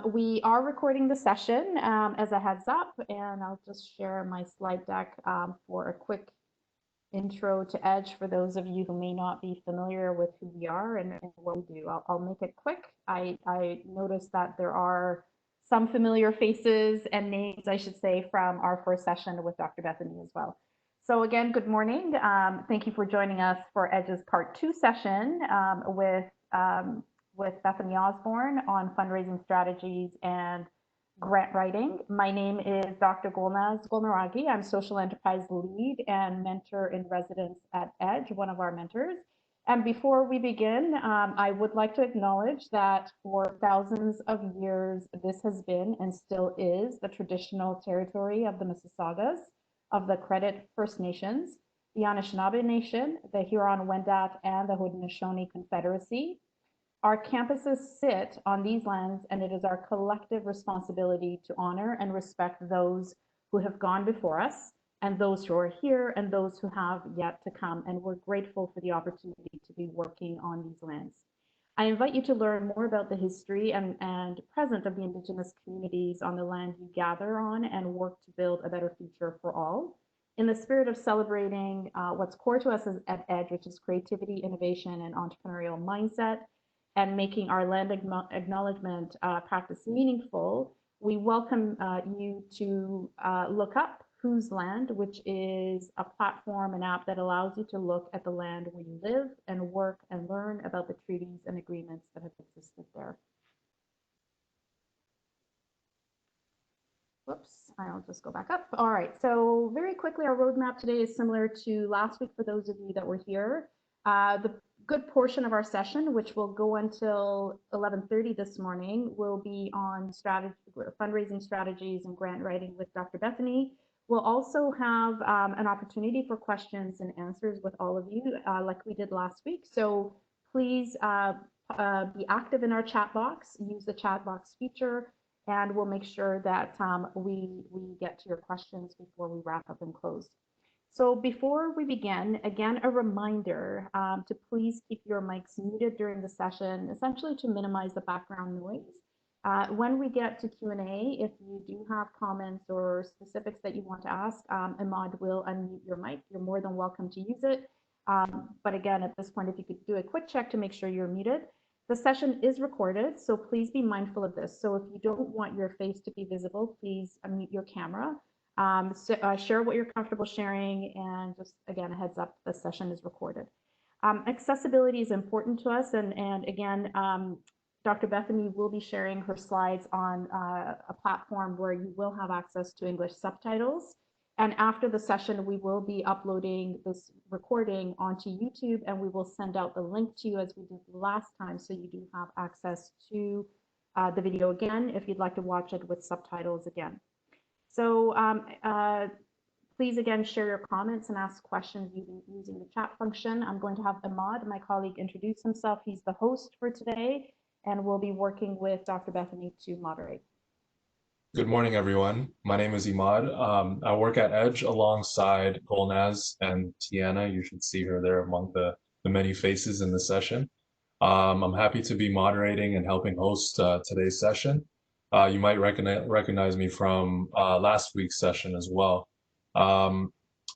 We are recording the session as a heads up, and I'll just share my slide deck for a quick intro to EDGE for those of you who may not be familiar with who we are and what we do. I'll make it quick. I noticed that there are some familiar faces and names, I should say, from our first session with Dr. Bethany as well. So again, good morning. Thank you for joining us for EDGE's Part 2 session with Bethany Osborne on fundraising strategies and grant writing. My name is Dr. Golnaz Golnaragi. I'm social enterprise lead and mentor in residence at EDGE, one of our mentors. And before we begin, I would like to acknowledge that for thousands of years, this has been and still is the traditional territory of the Mississaugas, of the Credit First Nations, the Anishinaabe Nation, the Huron-Wendat, and the Haudenosaunee Confederacy. Our campuses sit on these lands, and it is our collective responsibility to honor and respect those who have gone before us, and those who are here, and those who have yet to come. And we're grateful for the opportunity to be working on these lands. I invite you to learn more about the history and present of the Indigenous communities on the land you gather on and work to build a better future for all. In the spirit of celebrating what's core to us at EDGE, which is creativity, innovation, and entrepreneurial mindset, and making our land acknowledgement practice meaningful, we welcome you to look up Whose Land, which is a platform, an app that allows you to look at the land where you live and work and learn about the treaties and agreements that have existed there. Whoops, I'll just go back up. All right, so very quickly, our roadmap today is similar to last week for those of you that were here. The good portion of our session, which will go until 11:30 this morning, will be on fundraising strategies and grant writing with Dr. Bethany. We'll also have an opportunity for questions and answers with all of you, like we did last week. So please be active in our chat box, use the chat box feature, and we'll make sure that we get to your questions before we wrap up and close. So before we begin, again, a reminder to please keep your mics muted during the session, essentially to minimize the background noise. When we get to Q&A, if you do have comments or specifics that you want to ask, Ahmad will unmute your mic. You're more than welcome to use it. But again, at this point, if you could do a quick check to make sure you're muted. The session is recorded, so please be mindful of this. So if you don't want your face to be visible, please unmute your camera. Share what you're comfortable sharing, and just again, a heads up, the session is recorded. Accessibility is important to us, and again, Dr. Bethany will be sharing her slides on a platform where you will have access to English subtitles. And after the session, we will be uploading this recording onto YouTube, and we will send out the link to you as we did last time, so you do have access to the video again if you'd like to watch it with subtitles again. So please again share your comments and ask questions using the chat function. I'm going to have Ahmad, my colleague, introduce himself. He's the host for today, and we'll be working with Dr. Bethany to moderate. Good morning, everyone. My name is Ahmad. I work at EDGE alongside Golnaz and Tiana. You should see her there among the many faces in the session. I'm happy to be moderating and helping host today's session. You might recognize me from last week's session as well.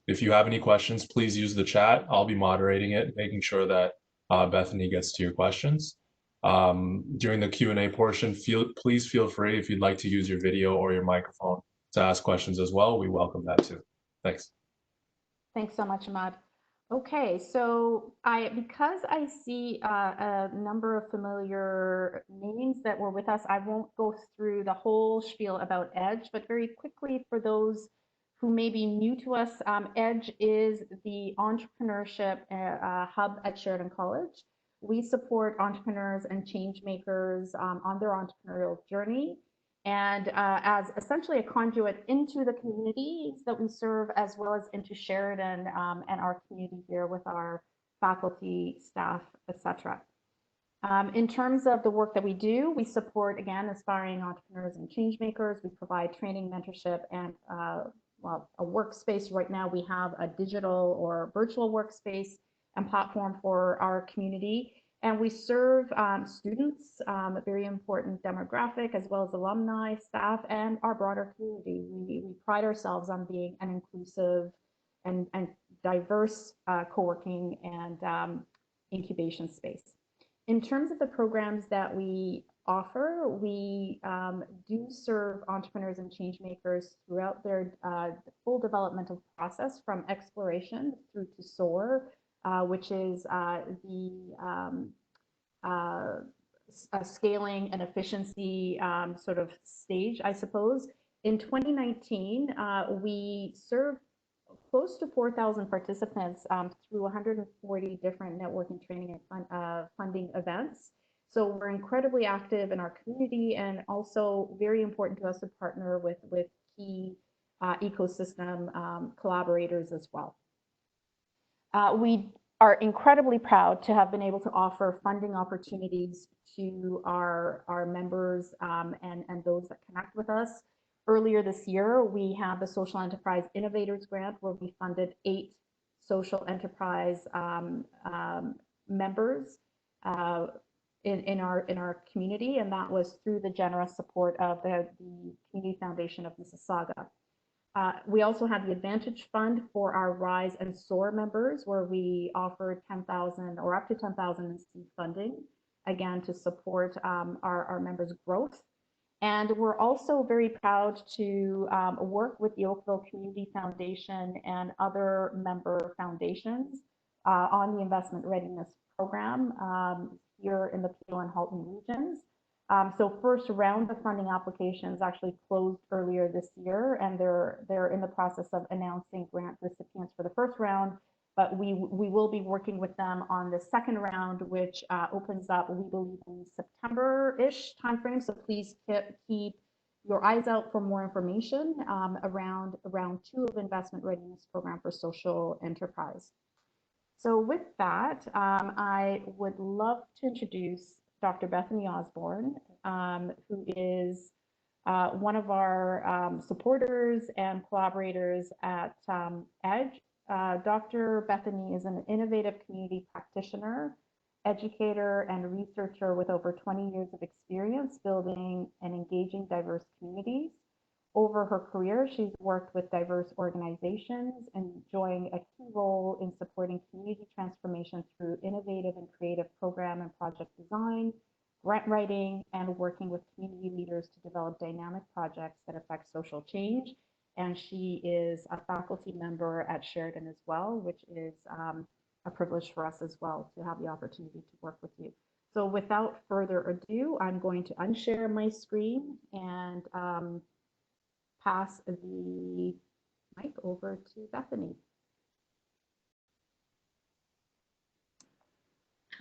If you have any questions, please use the chat. I'll be moderating it, making sure that Bethany gets to your questions. During the Q&A portion, please feel free, if you'd like to use your video or your microphone to ask questions as well. We welcome that too. Thanks. Thanks so much, Ahmad. Okay, so because I see a number of familiar names that were with us, I won't go through the whole spiel about EDGE, but very quickly for those who may be new to us, EDGE is the entrepreneurship hub at Sheridan College. We support entrepreneurs and change makers on their entrepreneurial journey, and as essentially a conduit into the communities that we serve, as well as into Sheridan and our community here with our faculty, staff, etc. In terms of the work that we do, we support, again, aspiring entrepreneurs and change makers. We provide training, mentorship, and well, a workspace. Right now we have a digital or virtual workspace and platform for our community. And we serve students, a very important demographic, as well as alumni, staff, and our broader community. We pride ourselves on being an inclusive and diverse co-working and incubation space. In terms of the programs that we offer, we do serve entrepreneurs and change makers throughout their full developmental process, from exploration through to SOAR, which is the scaling and efficiency sort of stage, I suppose. In 2019, we served close to 4,000 participants through 140 different networking, training, and funding events. So we're incredibly active in our community, and also very important to us to partner with key ecosystem collaborators as well. We are incredibly proud to have been able to offer funding opportunities to our members and those that connect with us. Earlier this year, we had the Social Enterprise Innovators Grant, where we funded 8 social enterprise members in our community, and that was through the generous support of the Community Foundation of Mississauga. We also had the Advantage Fund for our Rise and SOAR members, where we offered 10,000 or up to 10,000 in seed funding, again, to support our members' growth. And we're also very proud to work with the Oakville Community Foundation and other member foundations on the Investment Readiness Program here in the Peel and Halton regions. So first round of funding applications actually closed earlier this year, and they're in the process of announcing grant recipients for the first round, but we will be working with them on the second round, which opens up, we believe, in September-ish timeframe. So please keep your eyes out for more information around round 2 of Investment Readiness Program for Social Enterprise. So with that, I would love to introduce Dr. Bethany Osborne, who is one of our supporters and collaborators at EDGE. Dr. Bethany is an innovative community practitioner, educator, and researcher with over 20 years of experience building and engaging diverse communities. Over her career, she's worked with diverse organizations, enjoying a key role in supporting community transformation through innovative and creative program and project design, grant writing, and working with community leaders to develop dynamic projects that affect social change. And she is a faculty member at Sheridan as well, which is a privilege for us as well to have the opportunity to work with you. So without further ado, I'm going to unshare my screen and pass the mic over to Bethany.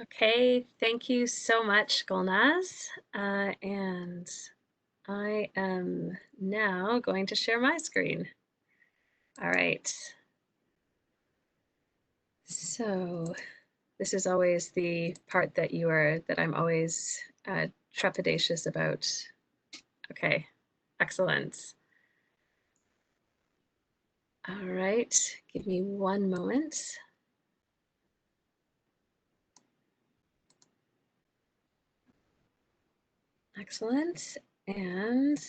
Okay, thank you so much, Gulnaz. And I am now going to share my screen. All right. So this is always the part that I'm always trepidatious about. Okay, excellent. All right, give me one moment. Excellent. And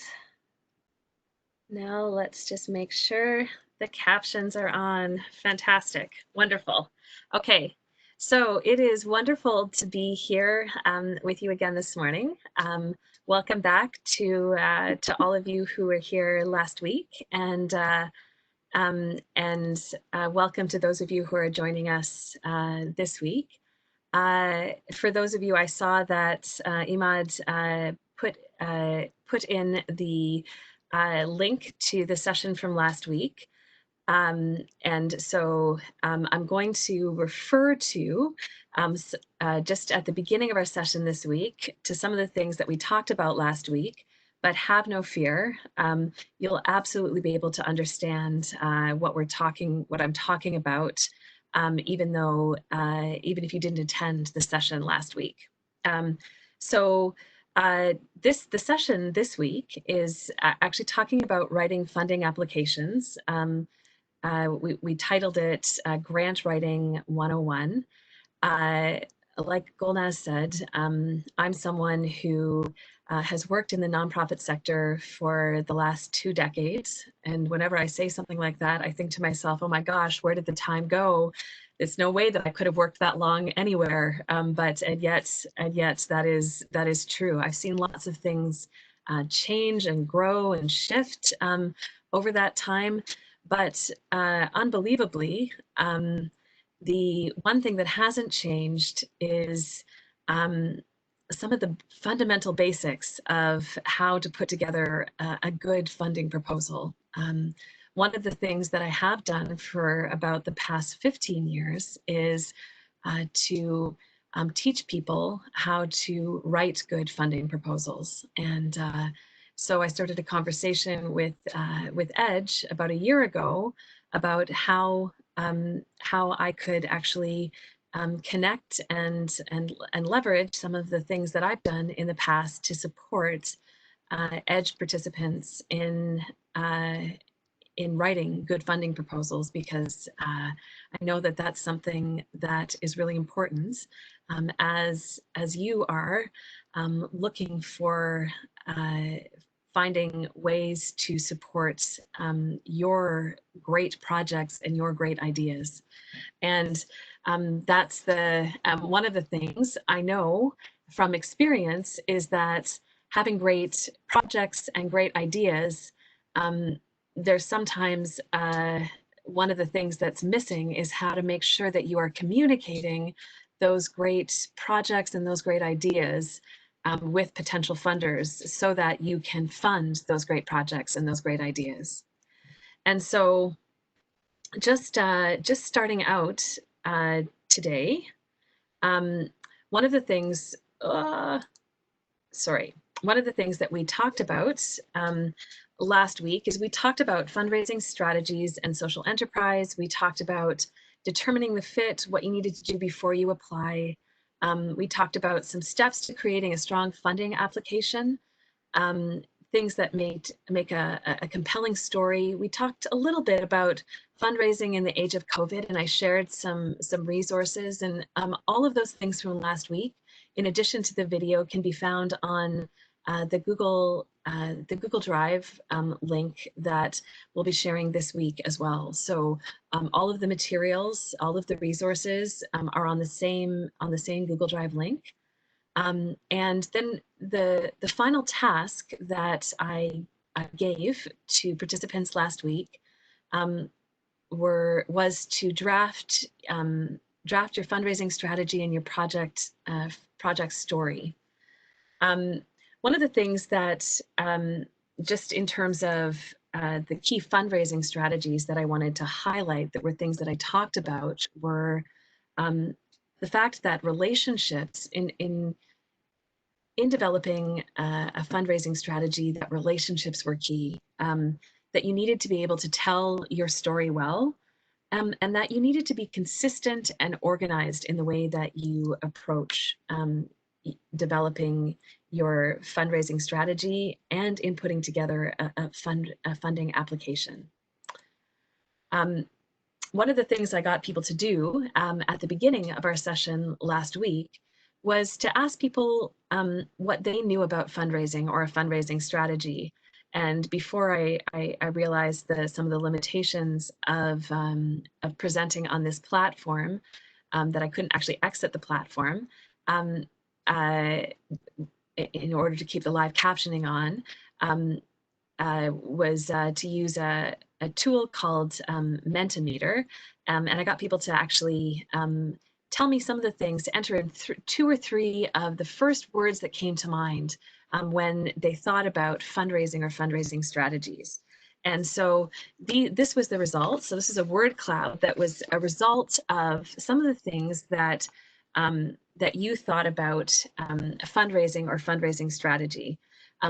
now let's just make sure the captions are on. Fantastic. Wonderful. Okay, so it is wonderful to be here with you again this morning. Welcome back to all of you who were here last week, and welcome to those of you who are joining us this week. For those of you, I saw that Imad put in the link to the session from last week. And so I'm going to refer to just at the beginning of our session this week to some of the things that we talked about last week, but have no fear. You'll absolutely be able to understand what I'm talking about, even if you didn't attend the session last week. The session this week is actually talking about writing funding applications. We titled it Grant Writing 101. like Golnaz said, I'm someone who has worked in the nonprofit sector for the last 2 decades. And whenever I say something like that, I think to myself, oh my gosh, where did the time go? It's no way that I could have worked that long anywhere. And yet that is true. I've seen lots of things change and grow and shift over that time. But unbelievably, the one thing that hasn't changed is some of the fundamental basics of how to put together a good funding proposal. One of the things that I have done for about the past 15 years is to teach people how to write good funding proposals. And so I started a conversation with Edge about a year ago about how I could actually connect and leverage some of the things that I've done in the past to support Edge participants in writing good funding proposals, because I know that that's something that is really important as you are looking for finding ways to support your great projects and your great ideas. And that's the one of the things I know from experience is that having great projects and great ideas, there's sometimes one of the things that's missing is how to make sure that you are communicating those great projects and those great ideas with potential funders so that you can fund those great projects and those great ideas. And so just starting out today, one of the things that we talked about last week is we talked about fundraising strategies and social enterprise. We talked about determining the fit, what you needed to do before you apply. We talked about some steps to creating a strong funding application, things that make a compelling story. We talked a little bit about fundraising in the age of COVID, and I shared some resources, and all of those things from last week, in addition to the video, can be found on the Google Drive link that we'll be sharing this week as well. So all of the materials, all of the resources are on the same Google Drive link. And then the final task that I gave to participants last week was to draft your fundraising strategy and your project story. One of the things that just in terms of the key fundraising strategies that I wanted to highlight that were things that I talked about were the fact that relationships in developing a fundraising strategy, that relationships were key, that you needed to be able to tell your story well, and that you needed to be consistent and organized in the way that you approach developing your fundraising strategy and in putting together a funding application. One of the things I got people to do at the beginning of our session last week was to ask people what they knew about fundraising or a fundraising strategy. And before I realized some of the limitations of presenting on this platform, that I couldn't actually exit the platform in order to keep the live captioning on, was to use a tool called Mentimeter. And I got people to actually tell me some of the things, to enter in 2 or 3 of the first words that came to mind when they thought about fundraising or fundraising strategies. And so this was the result. So this is a word cloud that was a result of some of the things that that you thought about fundraising or fundraising strategy.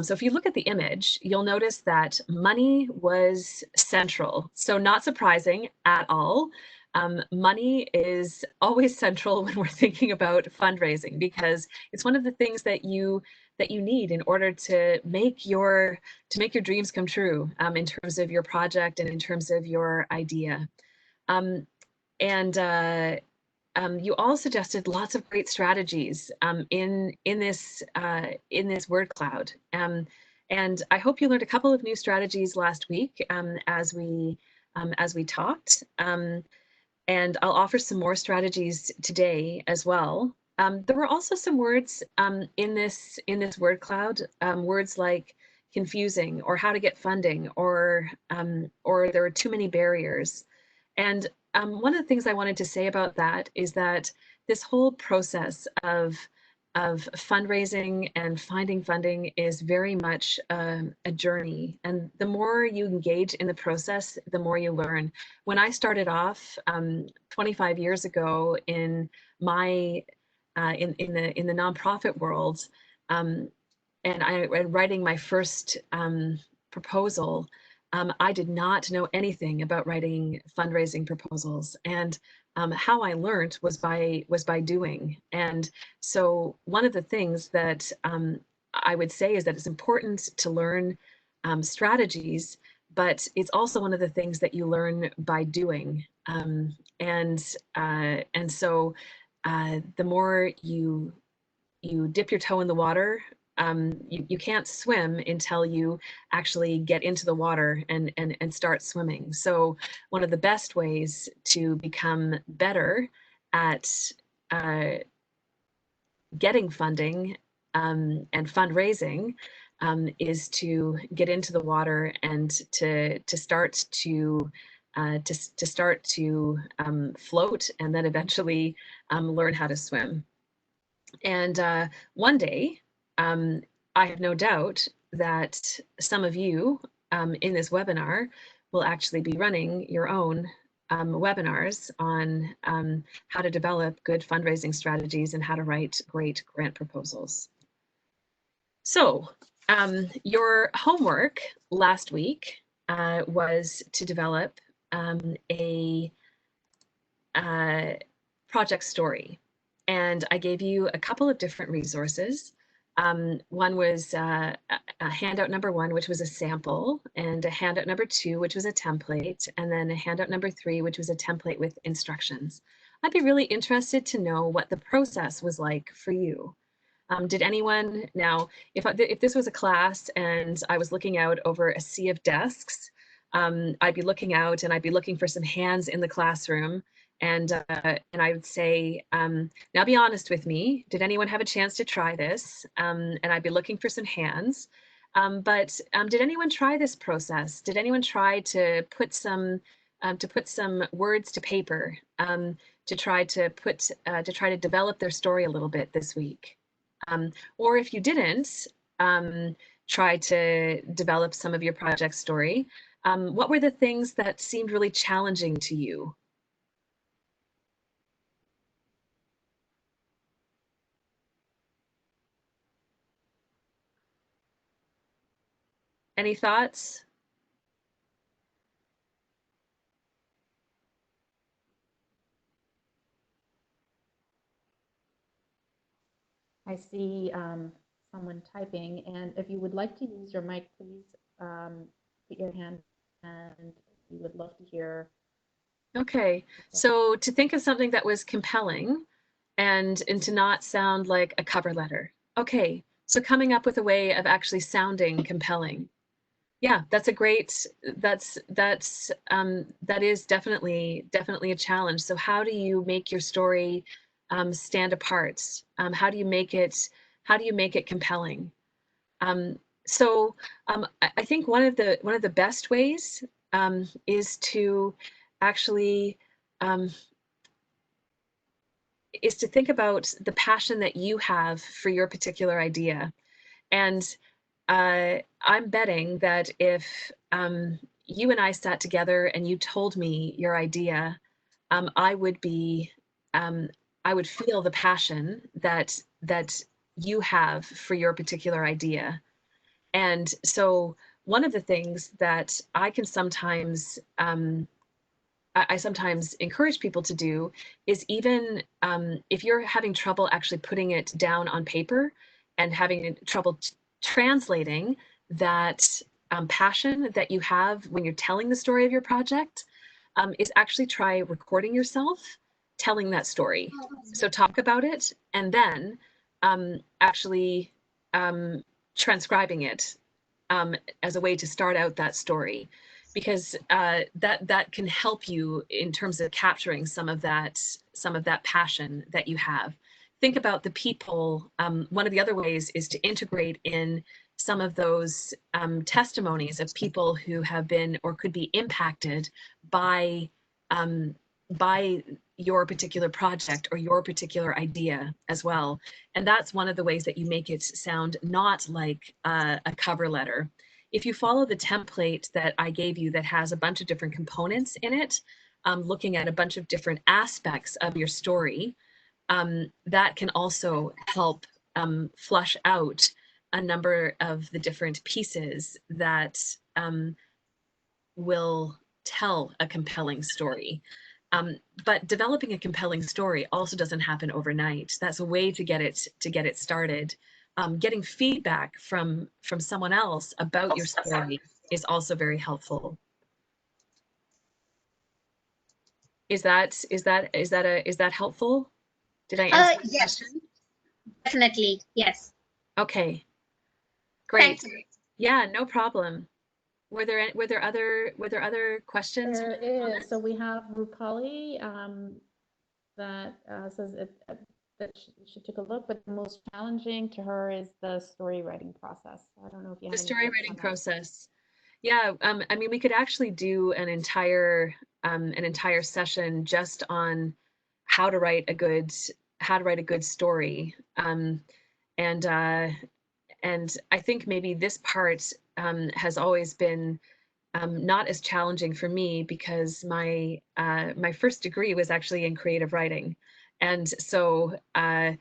So if you look at the image, you'll notice that money was central. So not surprising at all. Money is always central when we're thinking about fundraising, because it's one of the things that you need in order to make your dreams come true in terms of your project and in terms of your idea. you all suggested lots of great strategies in this word cloud. And I hope you learned a couple of new strategies last week as we talked. And I'll offer some more strategies today as well. There were also some words in this word cloud, words like confusing, or how to get funding, or there are too many barriers. And one of the things I wanted to say about that is that this whole process of fundraising and finding funding is very much a journey. And the more you engage in the process, the more you learn. When I started off 25 years ago in my in the nonprofit world, and writing my first proposal, I did not know anything about writing fundraising proposals, and how I learned was by doing. And so one of the things that I would say is that it's important to learn strategies, but it's also one of the things that you learn by doing. And so the more you dip your toe in the water, you can't swim until you actually get into the water and start swimming. So one of the best ways to become better at getting funding and fundraising is to get into the water and to start to float, and then eventually learn how to swim. And one day, I have no doubt that some of you in this webinar will actually be running your own webinars on how to develop good fundraising strategies and how to write great grant proposals. So your homework last week was to develop a project story. And I gave you a couple of different resources. One was a handout number 1, which was a sample, and a handout number 2, which was a template, and then a handout number 3, which was a template with instructions. I'd be really interested to know what the process was like for you. Did anyone, now, if this was a class and I was looking out over a sea of desks, I'd be looking out and I'd be looking for some hands in the classroom. And I would say, now be honest with me, did anyone have a chance to try this? And I'd be looking for some hands. But did anyone try this process? Did anyone try to put some words to paper, to try to develop their story a little bit this week? Or if you didn't try to develop some of your project story, what were the things that seemed really challenging to you? Any thoughts? I see someone typing, and if you would like to use your mic, please put your hand, and we would love to hear. Okay, so to think of something that was compelling and to not sound like a cover letter. Okay, so coming up with a way of actually sounding compelling. Yeah, that's a great, that is definitely a challenge. So how do you make your story stand apart? How do you make it compelling? So I think one of the best ways is to actually is to think about the passion that you have for your particular idea. And I'm betting that if you and I sat together and you told me your idea, I would feel the passion that you have for your particular idea. And so one of the things that I can sometimes I sometimes encourage people to do is, even if you're having trouble actually putting it down on paper and having trouble translating that passion that you have when you're telling the story of your project, is actually try recording yourself telling that story. So talk about it, and then actually transcribing it as a way to start out that story, because that can help you in terms of capturing some of that passion that you have. Think about the people. One of the other ways is to integrate in some of those testimonies of people who have been or could be impacted by your particular project or your particular idea as well. And that's one of the ways that you make it sound not like a cover letter. If you follow the template that I gave you that has a bunch of different components in it, looking at a bunch of different aspects of your story, that can also help flush out a number of the different pieces that will tell a compelling story. But developing a compelling story also doesn't happen overnight. That's a way to get it started. Getting feedback from someone else about your story is also very helpful. Is that helpful? Did I answer the Yes, question? definitely. Yes. Okay, great. Thanks. Yeah, no problem. Were there other questions? There is. So we have Rupali that says that she took a look, but the most challenging to her is the story writing process. I don't know if you have The any story tips writing on that. process. Yeah, I mean, we could actually do an entire session just on how to write a good story. And I think maybe this part has always been not as challenging for me, because my first degree was actually in creative writing, and so there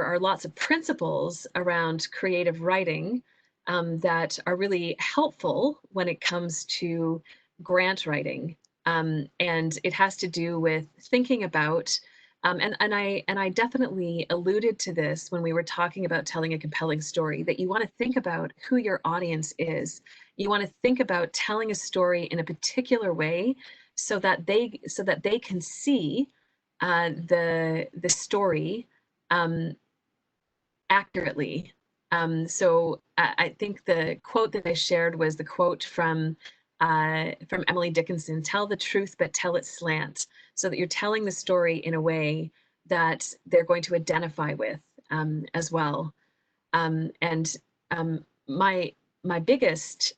are lots of principles around creative writing that are really helpful when it comes to grant writing, and it has to do with thinking about. And I definitely alluded to this when we were talking about telling a compelling story, that you want to think about who your audience is. You want to think about telling a story in a particular way so that they can see the story accurately. So I think the quote that I shared was the quote from Emily Dickinson: "Tell the truth, but tell it slant," so that you're telling the story in a way that they're going to identify with as well. And my biggest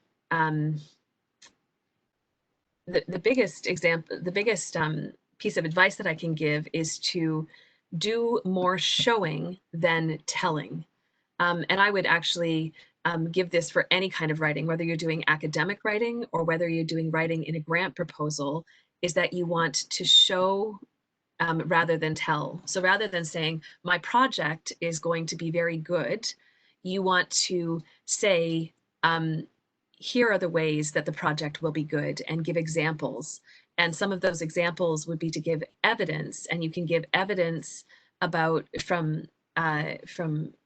the biggest example, the biggest piece of advice that I can give is to do more showing than telling. And I would actually give this for any kind of writing, whether you're doing academic writing or whether you're doing writing in a grant proposal, is that you want to show rather than tell. So rather than saying, my project is going to be very good, you want to say, here are the ways that the project will be good, and give examples. And some of those examples would be to give evidence, and you can give evidence about from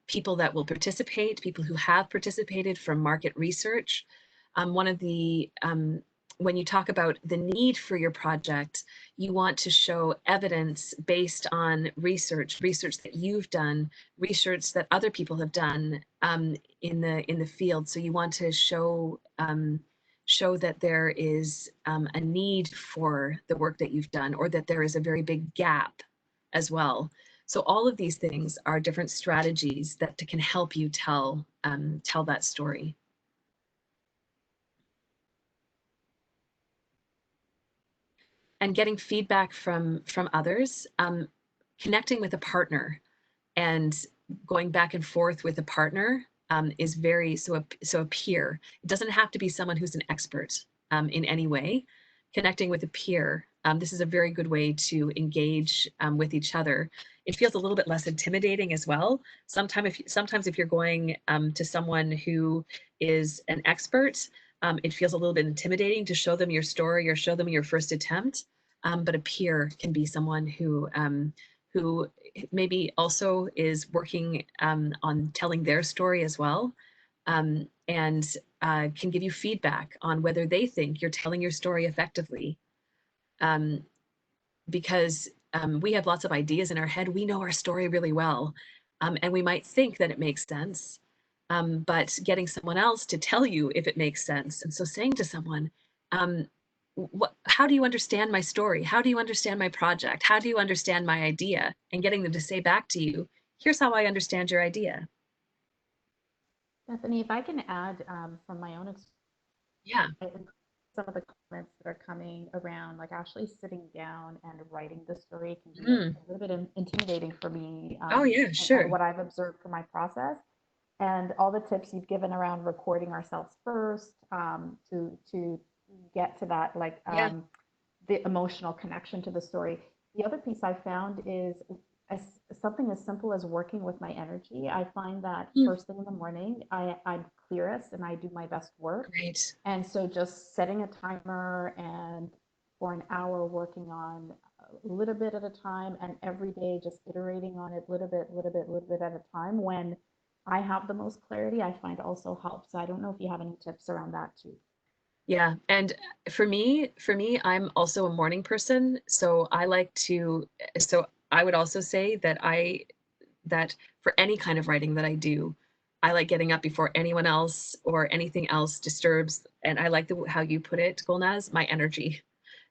people that will participate, people who have participated, from market research. One of the when you talk about the need for your project, you want to show evidence based on research that you've done, research that other people have done in the field. So you want to show that there is a need for the work that you've done, or that there is a very big gap as well. So all of these things are different strategies that can help you tell that story. And getting feedback from others, connecting with a partner and going back and forth with a partner is very, so a peer. It doesn't have to be someone who's an expert in any way. Connecting with a peer, this is a very good way to engage with each other. It feels a little bit less intimidating as well. Sometimes if you're going to someone who is an expert, it feels a little bit intimidating to show them your story or show them your first attempt. But a peer can be someone who maybe also is working on telling their story as well, and can give you feedback on whether they think you're telling your story effectively. because we have lots of ideas in our head. We know our story really well, and we might think that it makes sense, but getting someone else to tell you if it makes sense. And so saying to someone, how do you understand my story? How do you understand my project? How do you understand my idea? And getting them to say back to you, here's how I understand your idea. Bethany, if I can add from my own experience, Yeah. Some of the comments that are coming around, like actually sitting down and writing the story can be a little bit intimidating for me. Oh yeah, sure. And what I've observed from my process, and all the tips you've given around recording ourselves first to get to that, like the emotional connection to the story. The other piece I found is something as simple as working with my energy. I find that first thing in the morning, I'm clearest and I do my best work. Right. And so just setting a timer and for an hour working on a little bit at a time, and every day just iterating on it little bit at a time, when I have the most clarity, I find also helps. So I don't know if you have any tips around that too. Yeah, and for me, I'm also a morning person, so I like to. So I would also say that that for any kind of writing that I do, I like getting up before anyone else or anything else disturbs. And I like how you put it, Golnaz, my energy.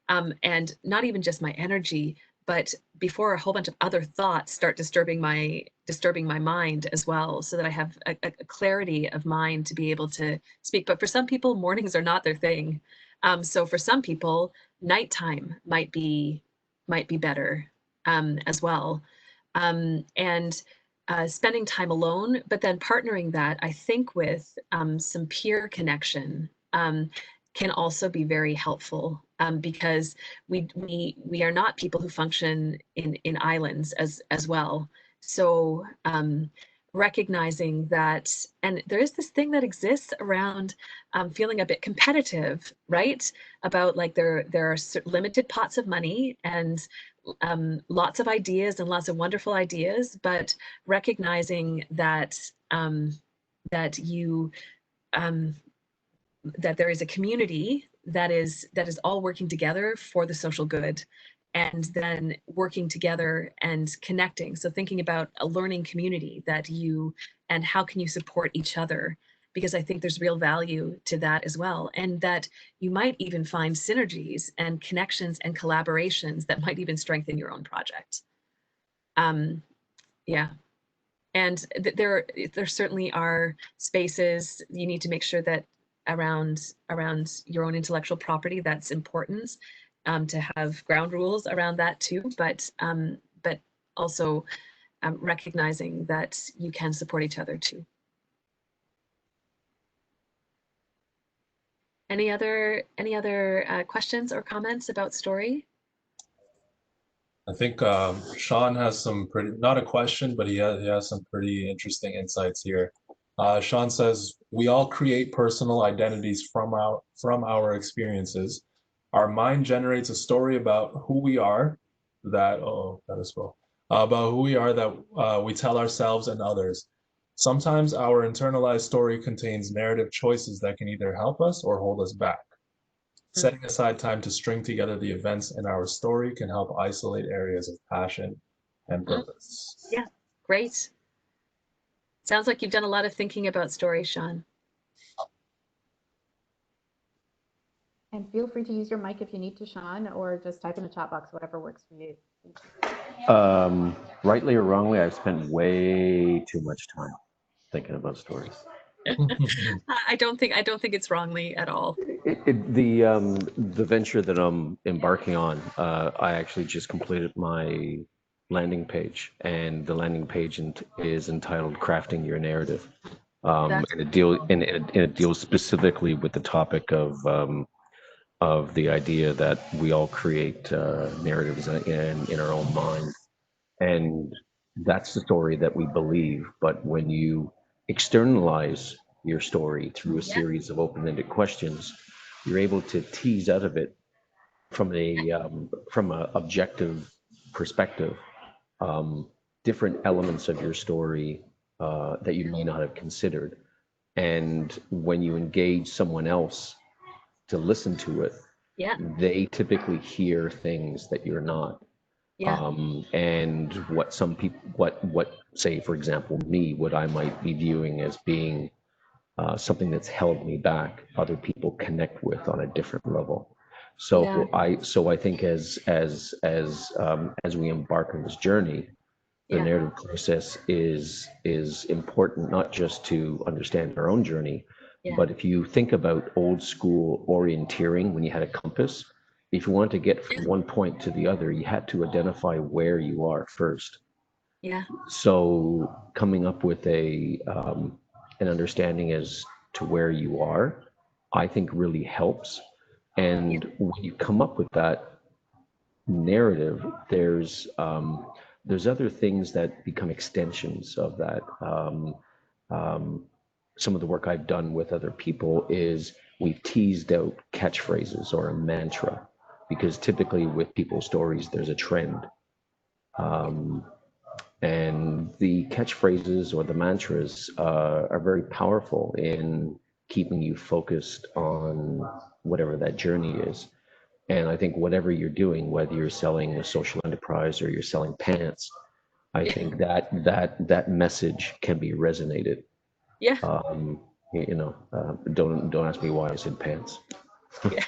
And not even just my energy, but before a whole bunch of other thoughts start disturbing my mind as well, so that I have a clarity of mind to be able to speak. But for some people, mornings are not their thing. So for some people, nighttime might be better as well. And spending time alone, but then partnering that, I think, with some peer connection can also be very helpful, because we are not people who function in islands as well. So recognizing that, and there is this thing that exists around feeling a bit competitive, right? About like there are limited pots of money and lots of ideas and lots of wonderful ideas, but recognizing that that you that there is a community that is all working together for the social good, and then working together and connecting. So thinking about a learning community and how can you support each other, because I think there's real value to that as well, and that you might even find synergies and connections and collaborations that might even strengthen your own project. Yeah. And there certainly are spaces you need to make sure that around your own intellectual property, that's important, to have ground rules around that too, but also recognizing that you can support each other too. Any other questions or comments about story? I think Sean has some pretty, not a question, but he has some pretty interesting insights here. Sean says, we all create personal identities from our experiences. Our mind generates a story about who we are that we tell ourselves and others. Sometimes our internalized story contains narrative choices that can either help us or hold us back. Setting aside time to string together the events in our story can help isolate areas of passion and purpose. Yeah, great. Sounds like you've done a lot of thinking about story, Sean. And feel free to use your mic if you need to, Sean, or just type in the chat box, whatever works for you. Rightly or wrongly, I've spent way too much time thinking about stories. I don't think it's wrongly at all. The venture that I'm embarking on, I actually just completed my landing page, and the landing page is entitled "Crafting Your Narrative," and it deals specifically with the topic of the idea that we all create narratives in our own mind, and that's the story that we believe. But when you externalize your story through a series of open-ended questions, you're able to tease out of it from a objective perspective different elements of your story that you may not have considered. And when you engage someone else to listen to it, Yeah. they typically hear things that you're not. Yeah. And what some people, what say, for example, me, what I might be viewing as being something that's held me back, other people connect with on a different level. Yeah. So I think as we embark on this journey, the Yeah. narrative process is important, not just to understand our own journey, Yeah. but if you think about old school orienteering, when you had a compass, if you want to get from one point to the other, you had to identify where you are first. Yeah. So coming up with an understanding as to where you are, I think really helps. And when you come up with that narrative, there's other things that become extensions of that. Some of the work I've done with other people is we've teased out catchphrases or a mantra, because typically with people's stories, there's a trend. And the catchphrases or the mantras are very powerful in keeping you focused on whatever that journey is. And I think whatever you're doing, whether you're selling a social enterprise or you're selling pants, I think that message can be resonated. Yeah. Don't ask me why I said pants. Yeah.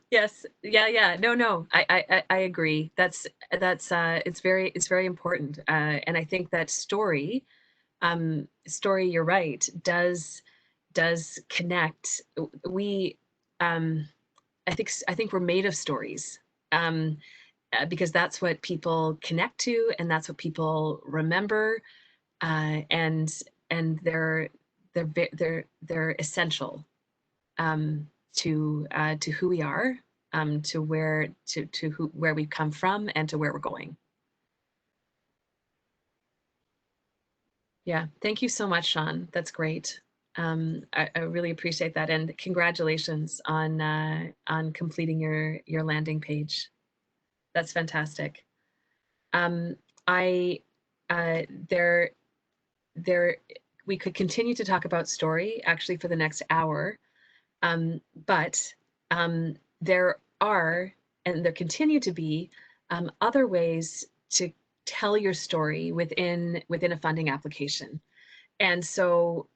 Yes. Yeah. No. I agree. That's it's very important. And I think that story, you're right, does connect. We, I think we're made of stories. Because that's what people connect to, and that's what people remember, and they're essential, to who we are, to where we've come from, and to where we're going. Yeah, thank you so much, Sean. That's great. I really appreciate that, and congratulations on completing your landing page. That's fantastic. I there we could continue to talk about story actually for the next hour, but there are, and there continue to be, other ways to tell your story within a funding application. And so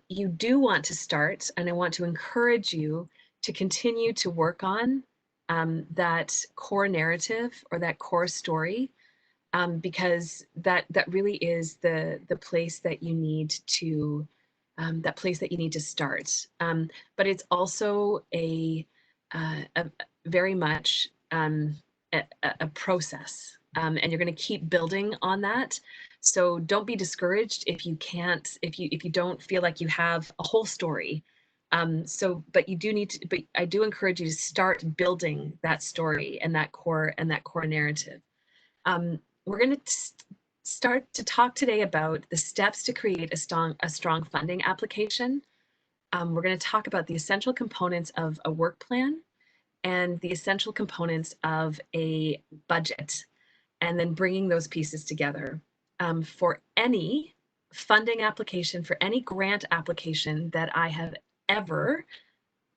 you do want to start, and I want to encourage you to continue to work on that core narrative or that core story, because that really is the place that you need to start. But it's also a very much a process, and you're going to keep building on that. So don't be discouraged if you don't feel like you have a whole story. But you do need to. But I do encourage you to start building that story and that core narrative. We're going to start to talk today about the steps to create a strong funding application. We're going to talk about the essential components of a work plan and the essential components of a budget, and then bringing those pieces together. For any funding application, for any grant application that I have ever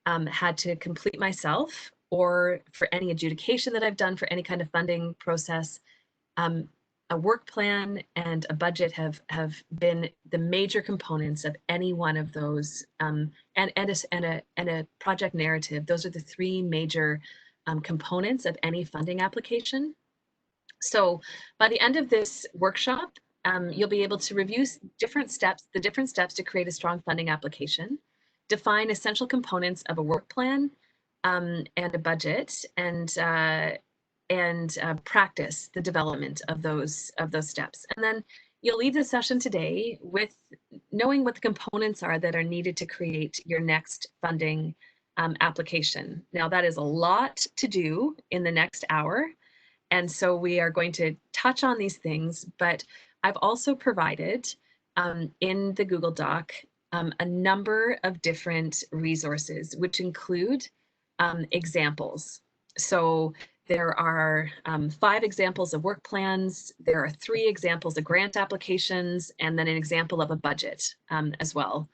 had to complete myself, or for any adjudication that I've done for any kind of funding process, a work plan and a budget have been the major components of any one of those, and a project narrative. Those are the three major components of any funding application. So by the end of this workshop, you'll be able to review the different steps to create a strong funding application, define essential components of a work plan and a budget, and practice the development of those steps. And then you'll leave the session today with knowing what the components are that are needed to create your next funding application. Now, that is a lot to do in the next hour. And so we are going to touch on these things, but I've also provided in the Google Doc a number of different resources, which include examples. So there are 5 examples of work plans. There are 3 examples of grant applications, and then an example of a budget as well.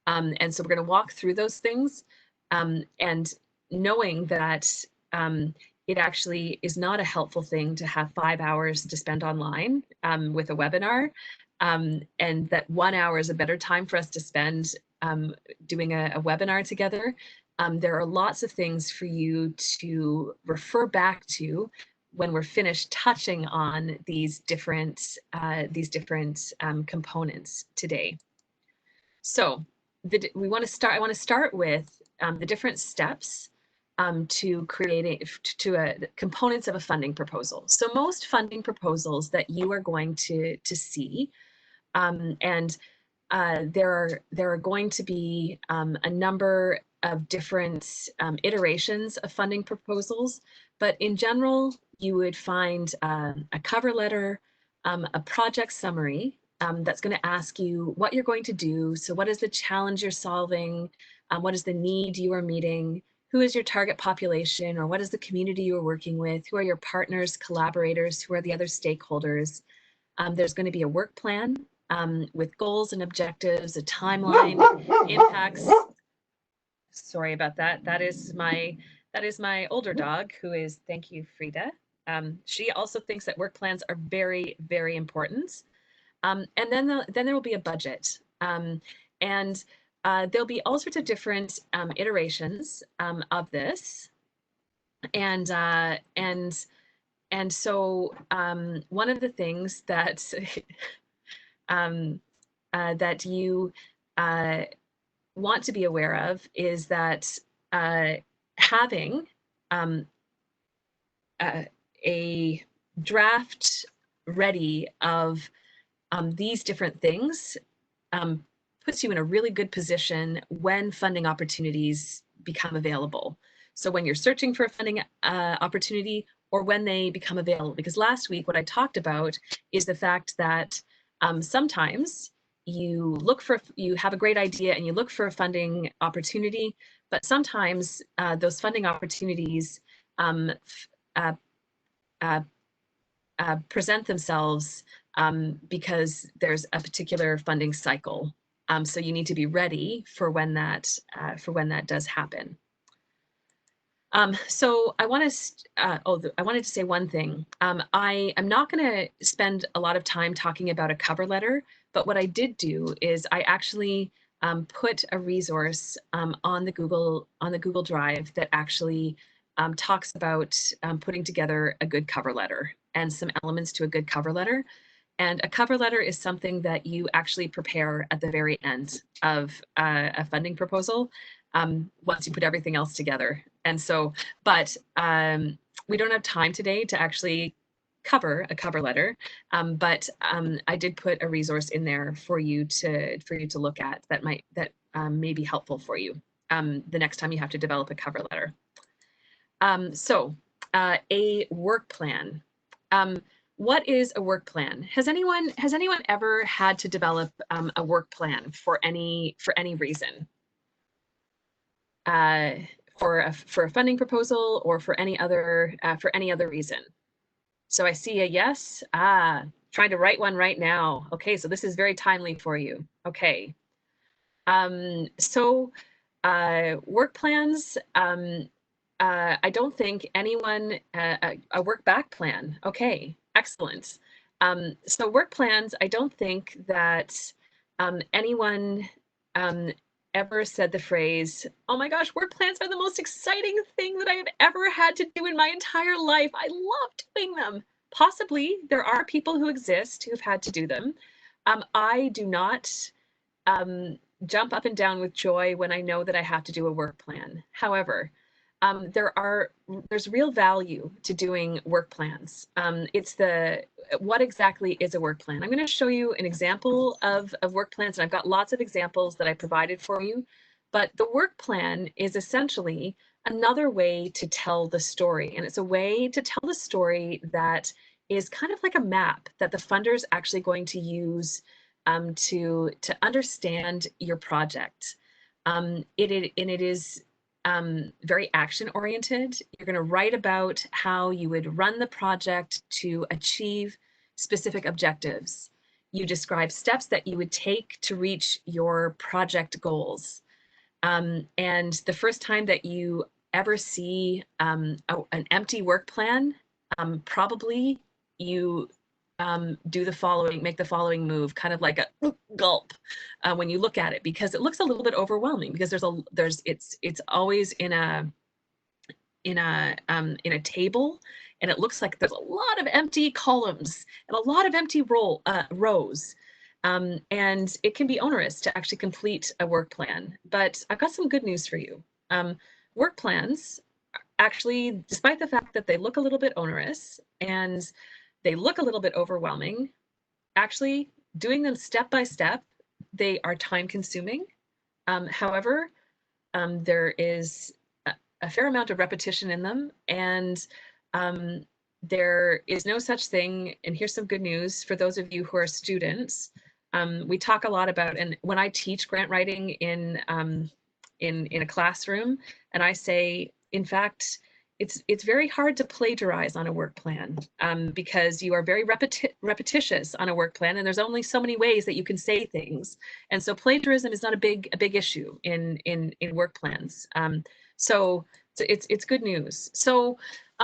And so we're going to walk through those things. And knowing that it actually is not a helpful thing to have 5 hours to spend online with a webinar, and that 1 hour is a better time for us to spend doing a webinar together. There are lots of things for you to refer back to when we're finished touching on these different components today. So I want to start with the different steps to creating components of a funding proposal. So most funding proposals that you are going to see, and there are going to be a number of different iterations of funding proposals, but in general, you would find a cover letter, a project summary that's going to ask you what you're going to do. So what is the challenge you're solving? What is the need you are meeting? Who is your target population, or what is the community you're working with? Who are your partners, collaborators? Who are the other stakeholders? There's going to be a work plan with goals and objectives, a timeline, impacts. Sorry about that. That is my older dog, who is, thank you, Frida. She also thinks that work plans are very, very important. And then there will be a budget. And there'll be all sorts of different iterations of this. And so one of the things that that you want to be aware of is that having a draft ready of these different things puts you in a really good position when funding opportunities become available. So when you're searching for a funding opportunity, or when they become available. Because last week, what I talked about is the fact that sometimes you have a great idea and you look for a funding opportunity, but sometimes those funding opportunities present themselves because there's a particular funding cycle. So you need to be ready for when that does happen. So I wanted to say one thing. I am not going to spend a lot of time talking about a cover letter, but what I did do is I actually put a resource on the Google Drive that actually talks about putting together a good cover letter and some elements to a good cover letter. And a cover letter is something that you actually prepare at the very end of a funding proposal once you put everything else together. And so, but we don't have time today to actually cover a cover letter, but I did put a resource in there for you to look at that may be helpful for you the next time you have to develop a cover letter. So a work plan. What is a work plan? Has anyone ever had to develop a work plan for any reason? For a funding proposal or for any other reason? So I see a yes. Trying to write one right now. Okay, so this is very timely for you. Okay. So work plans. I don't think anyone a work back plan. Okay, excellent. So work plans. I don't think that anyone ever said the phrase, "Oh my gosh, work plans are the most exciting thing that I have ever had to do in my entire life. I love doing them." Possibly there are people who exist who've had to do them. I do not jump up and down with joy when I know that I have to do a work plan. However, there's real value to doing work plans. What exactly is a work plan? I'm going to show you an example of work plans, and I've got lots of examples that I provided for you. But the work plan is essentially another way to tell the story, and it's a way to tell the story that is kind of like a map that the funder is actually going to use to understand your project. It is very action oriented. You're going to write about how you would run the project to achieve specific objectives. You describe steps that you would take to reach your project goals. And the first time that you ever see an empty work plan, probably you make the following move, kind of like a gulp when you look at it, because it looks a little bit overwhelming, because it's always in a table, and it looks like there's a lot of empty columns and a lot of empty rows. And it can be onerous to actually complete a work plan. But I've got some good news for you. Work plans, actually, despite the fact that they look a little bit onerous and they look a little bit overwhelming, actually doing them step by step, they are time consuming. However, there is a fair amount of repetition in them, and there is no such thing, and here's some good news for those of you who are students. We talk a lot about, and when I teach grant writing in a classroom, and I say, in fact, it's very hard to plagiarize on a work plan, because you are very repetitious on a work plan, and there's only so many ways that you can say things, and so plagiarism is not a big issue in work plans. So it's good news. So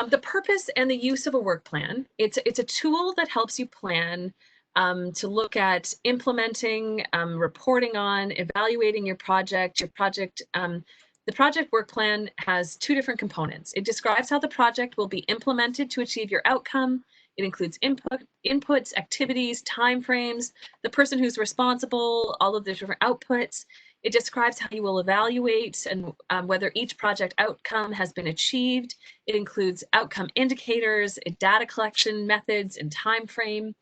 the purpose and the use of a work plan, it's a tool that helps you plan, to look at implementing, reporting on, evaluating your project. The project work plan has two different components. It describes how the project will be implemented to achieve your outcome. It includes inputs, activities, timeframes, the person who's responsible, all of the different outputs. It describes how you will evaluate and whether each project outcome has been achieved. It includes outcome indicators, data collection methods, and timeframe.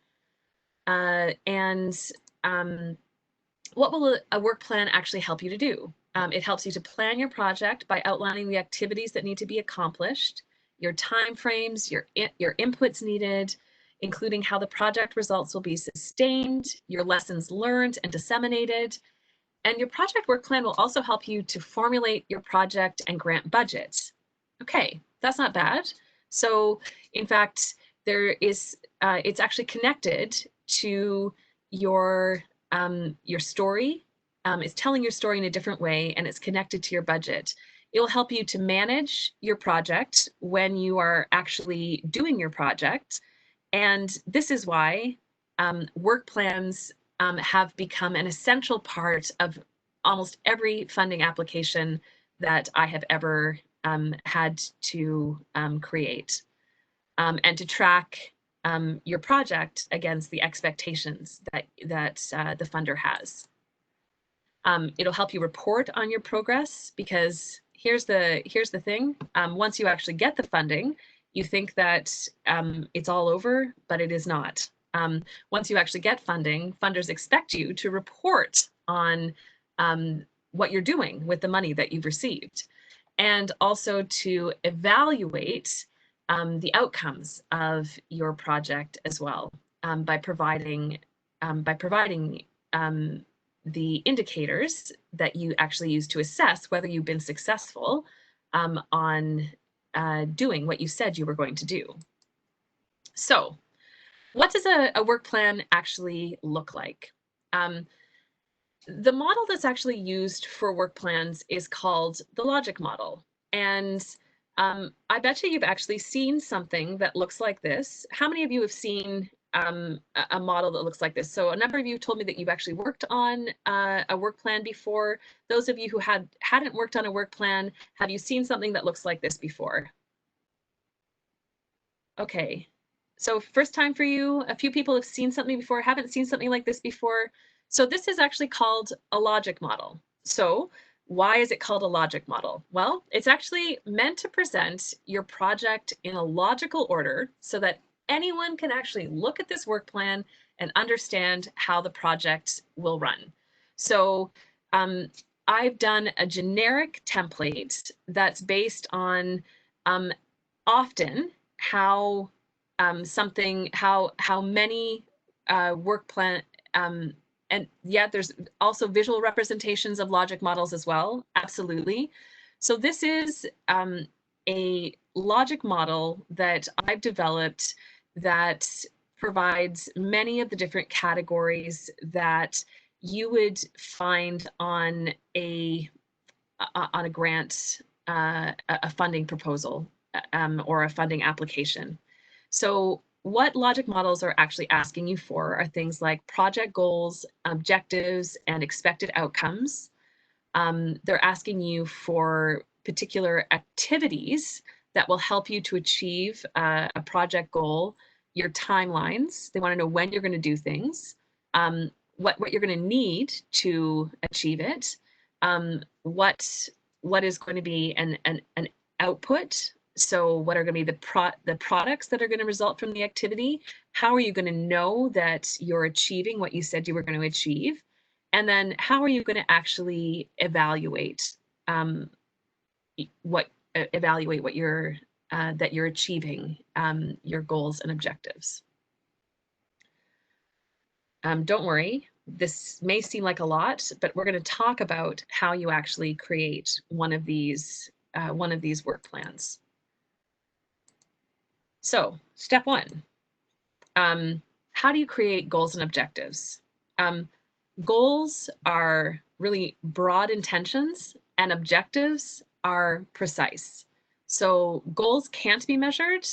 What will a work plan actually help you to do? It helps you to plan your project by outlining the activities that need to be accomplished, your timeframes, your inputs needed, including how the project results will be sustained, your lessons learned and disseminated. And your project work plan will also help you to formulate your project and grant budgets. Okay, that's not bad. So in fact, it's actually connected to your story. It's telling your story in a different way, and it's connected to your budget. It will help you to manage your project when you are actually doing your project. And this is why work plans have become an essential part of almost every funding application that I have ever had to create, and to track your project against the expectations that the funder has. It'll help you report on your progress, because here's the thing. Once you actually get the funding, you think that it's all over, but it is not. Once you actually get funding, funders expect you to report on what you're doing with the money that you've received, and also to evaluate the outcomes of your project as well, by providing the indicators that you actually use to assess whether you've been successful on doing what you said you were going to do. So what does a work plan actually look like? The model that's actually used for work plans is called the logic model. And I bet you've actually seen something that looks like this. How many of you have seen a model that looks like this? So a number of you told me that you've actually worked on a work plan before. Those of you who hadn't worked on a work plan, have you seen something that looks like this before? Okay, so first time for you. A few people have seen something before, haven't seen something like this before. So this is actually called a logic model. So why is it called a logic model? Well, it's actually meant to present your project in a logical order so that anyone can actually look at this work plan and understand how the project will run. So I've done a generic template that's based on often how many work plan, and yeah, there's also visual representations of logic models as well, absolutely. So this is a logic model that I've developed that provides many of the different categories that you would find on a grant a funding proposal or a funding application. So what logic models are actually asking you for are things like project goals, objectives, and expected outcomes. They're asking you for particular activities that will help you to achieve a project goal, your timelines. They want to know when you're going to do things, what you're going to need to achieve it, what is going to be an output. So what are going to be the products that are going to result from the activity? How are you going to know that you're achieving what you said you were going to achieve? And then how are you going to actually evaluate what you're that you're achieving your goals and objectives? Don't worry, this may seem like a lot, but we're going to talk about how you actually create one of these work plans. So step one, how do you create goals and objectives? Goals are really broad intentions and objectives are precise. So goals can't be measured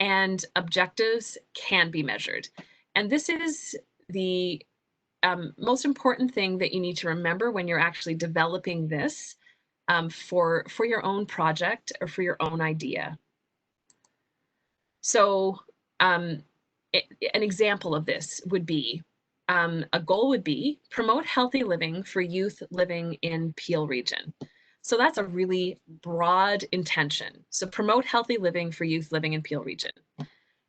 and objectives can be measured. And this is the most important thing that you need to remember when you're actually developing this for your own project or for your own idea. So an example of this would be, a goal would be promote healthy living for youth living in Peel region. So that's a really broad intention. So promote healthy living for youth living in Peel region.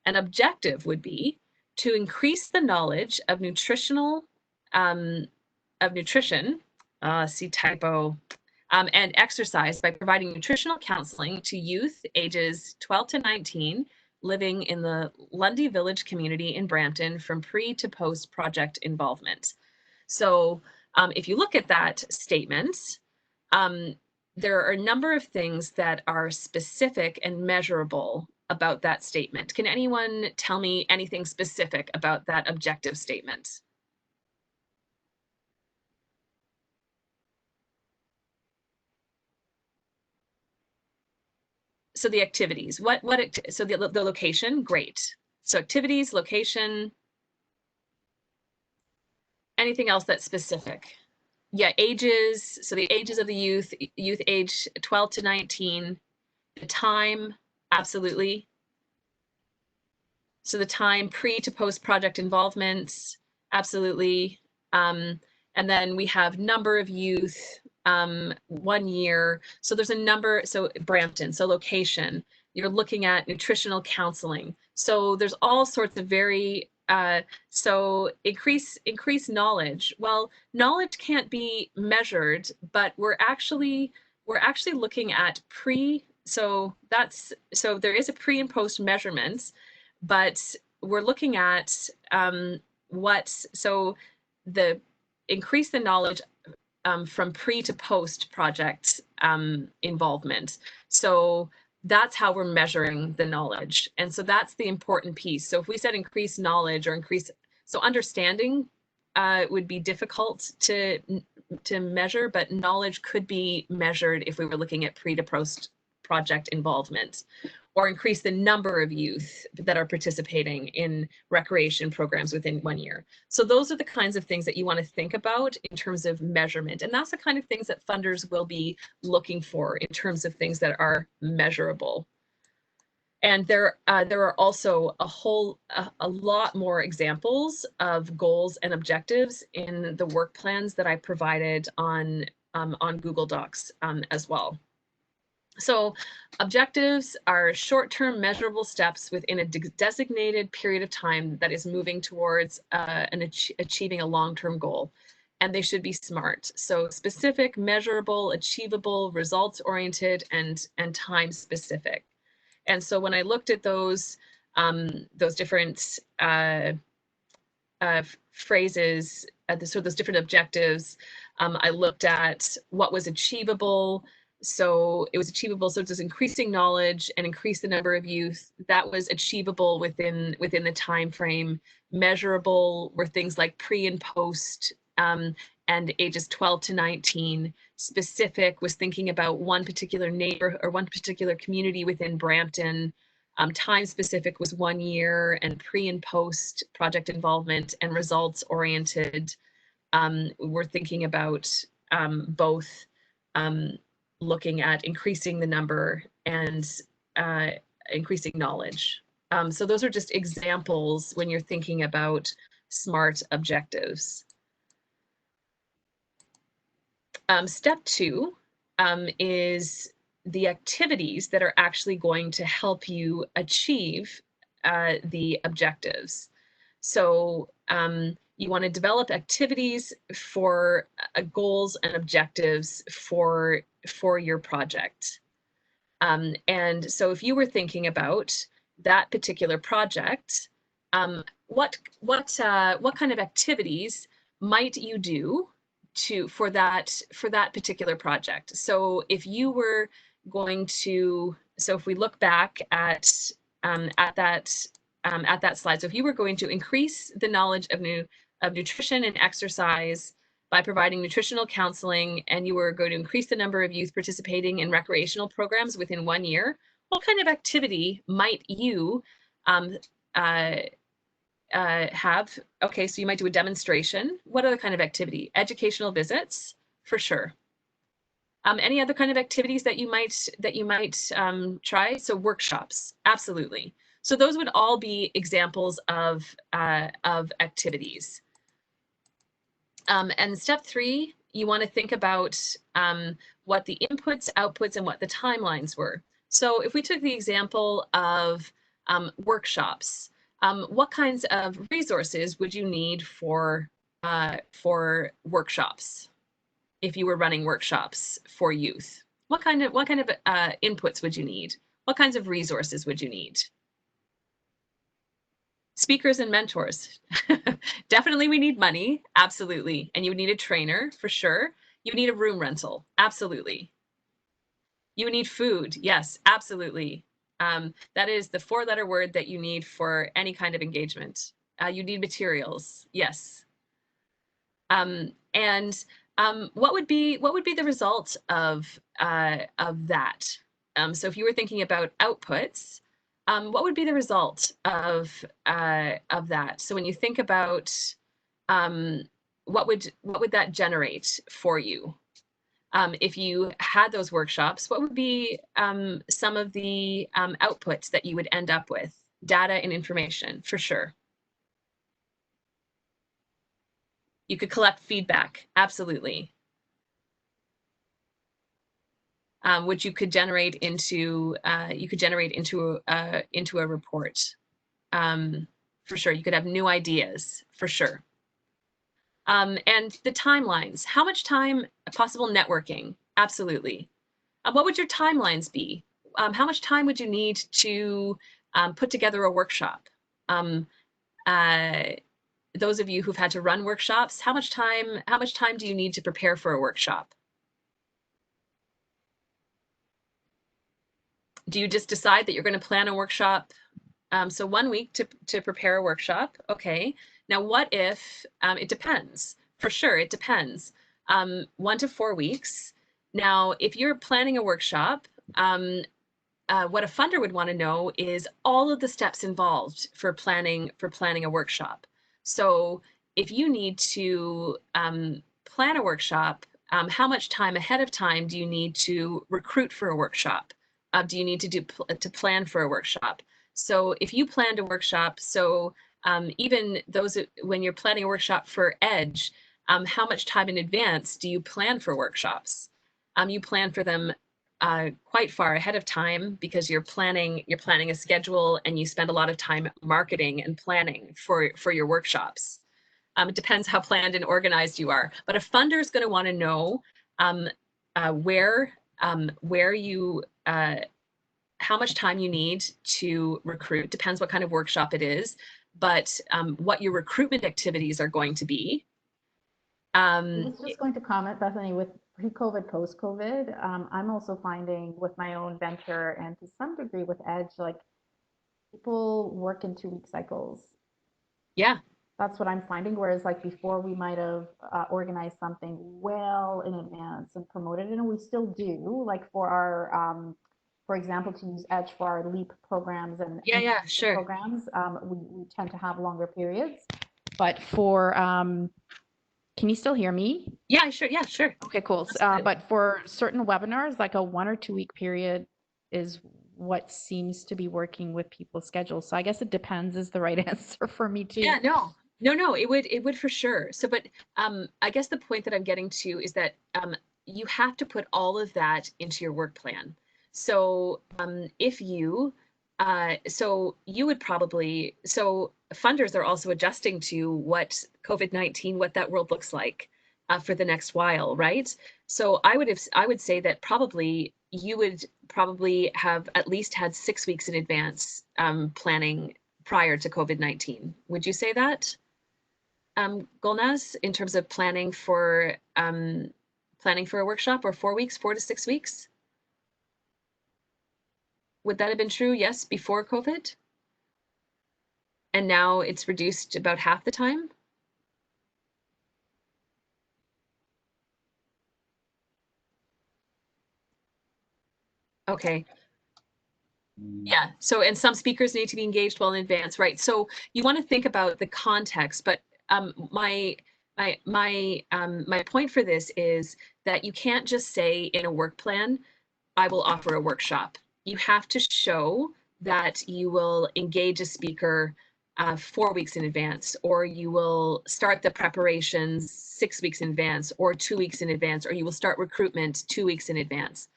An objective would be to increase the knowledge of nutrition, see typo, and exercise by providing nutritional counseling to youth ages 12 to 19 living in the Lundy Village community in Brampton from pre to post project involvement. So if you look at that statement, there are a number of things that are specific and measurable about that statement. Can anyone tell me anything specific about that objective statement? So the activities, so the location, great. So activities, location, anything else that's specific? Yeah, ages, so the ages of the youth age 12 to 19, the time, absolutely. So the time pre to post project involvements, absolutely. And then we have number of youth, 1 year. So there's a number, so Brampton, so location, you're looking at nutritional counseling. So there's all sorts of very, so increase knowledge. Well, knowledge can't be measured, but we're actually looking at so there is a pre and post measurements, but we're looking at so the increase the knowledge from pre to post project involvement. So that's how we're measuring the knowledge. And so that's the important piece. So if we said increase knowledge or so understanding would be difficult to measure, but knowledge could be measured if we were looking at pre to post project involvement, or increase the number of youth that are participating in recreation programs within 1 year. So those are the kinds of things that you want to think about in terms of measurement. And that's the kind of things that funders will be looking for in terms of things that are measurable. And there are also a lot more examples of goals and objectives in the work plans that I provided on Google Docs as well. So objectives are short-term measurable steps within a designated period of time that is moving towards achieving a long-term goal, and they should be SMART. So specific, measurable, achievable, results-oriented, and time-specific. And so when I looked at those different phrases, so those different objectives, I looked at what was achievable. So it was achievable. So just increasing knowledge and increase the number of youth, that was achievable within the time frame. Measurable were things like pre and post, and ages 12 to 19. Specific was thinking about one particular neighbor or one particular community within Brampton. Time specific was 1 year, and pre and post project involvement, and results oriented. We're thinking about both looking at increasing the number and increasing knowledge. So those are just examples when you're thinking about SMART objectives. Step 2 is the activities that are actually going to help you achieve the objectives. So you want to develop activities for goals and objectives for your project. And so if you were thinking about that particular project, what kind of activities might you do for that particular project? So if you were going to, so if we look back at that slide, so if you were going to increase the knowledge of nutrition and exercise by providing nutritional counseling, and you were going to increase the number of youth participating in recreational programs within 1 year, what kind of activity might you have? Okay, so you might do a demonstration. What other kind of activity? Educational visits, for sure. Any other kind of activities that you might try? So workshops, absolutely. So those would all be examples of activities. And step 3, you want to think about what the inputs, outputs, and what the timelines were. So if we took the example of workshops, what kinds of resources would you need for workshops if you were running workshops for youth? What kind of inputs would you need? What kinds of resources would you need? Speakers and mentors. Definitely we need money, absolutely. And you would need a trainer for sure. You would need a room rental, absolutely. You would need food, yes, absolutely. That is the 4-letter word that you need for any kind of engagement. You need materials, yes. And what would be the result of that? So if you were thinking about outputs, what would be the result of that? So when you think about what would that generate for you? If you had those workshops, what would be some of the outputs that you would end up with? Data and information, for sure. You could collect feedback, absolutely. Which you could generate into a report. For sure, you could have new ideas, for sure. And the timelines, how much time, possible networking, absolutely. What would your timelines be? How much time would you need to put together a workshop? Those of you who've had to run workshops, how much time do you need to prepare for a workshop? Do you just decide that you're going to plan a workshop? So 1 week to prepare a workshop. Okay. Now, what if it depends? For sure, it depends. 1 to 4 weeks. Now, if you're planning a workshop, what a funder would want to know is all of the steps involved for planning a workshop. So if you need to plan a workshop, how much time ahead of time do you need to recruit for a workshop? Do you need to plan for a workshop? So if you planned a workshop, so even those, when you're planning a workshop for EDGE, how much time in advance do you plan for workshops? You plan for them quite far ahead of time because you're planning a schedule, and you spend a lot of time marketing and planning for your workshops. It depends how planned and organized you are, but a funder is going to want to know where you how much time you need to recruit. Depends what kind of workshop it is, but what your recruitment activities are going to be. I was just going to comment, Bethany, with pre-COVID, post-COVID, I'm also finding with my own venture and to some degree with EDGE, like people work in 2-week cycles. Yeah. That's what I'm finding. Whereas like before, we might have organized something well in advance and promoted it, and we still do. Like for our, for example, to use Edge for our LEAP programs and Yeah, sure. programs, we tend to have longer periods. But for, can you still hear me? Yeah, sure. Yeah, sure. Okay, cool. That's good. But for certain webinars, like a 1 or 2 week period is what seems to be working with people's schedules. So I guess it depends is the right answer for me too. Yeah, no, it would for sure. So, but I guess the point that I'm getting to is that you have to put all of that into your work plan. So if you, so you would probably, so funders are also adjusting to what COVID-19, what that world looks like for the next while, right? So I would say that probably you would probably have at least had 6 weeks in advance planning prior to COVID-19. Would you say that, Gulnaz, in terms of planning for a workshop, or 4 weeks, 4 to 6 weeks? Would that have been true? Yes, before COVID? And now it's reduced about half the time? Okay. Yeah, so, and some speakers need to be engaged well in advance, right? So you want to think about the context, but my point for this is that you can't just say in a work plan, I will offer a workshop. You have to show that you will engage a speaker 4 weeks in advance, or you will start the preparations 6 weeks in advance, or 2 weeks in advance, or you will start recruitment 2 weeks in advance.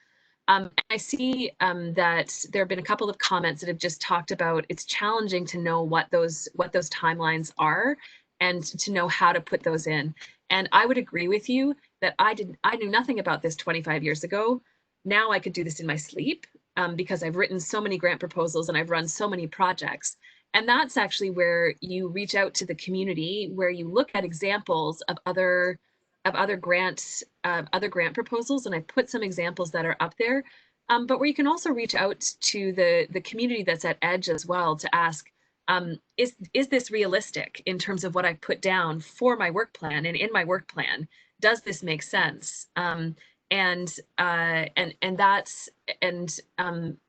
I see that there have been a couple of comments that have just talked about it's challenging to know what those timelines are and to know how to put those in. And I would agree with you that I knew nothing about this 25 years ago. Now I could do this in my sleep because I've written so many grant proposals and I've run so many projects. And that's actually where you reach out to the community, where you look at examples of other grant proposals, and I put some examples that are up there, but where you can also reach out to the community that's at Edge as well to ask, is this realistic in terms of what I've put down for my work plan and in my work plan? Does this make sense? And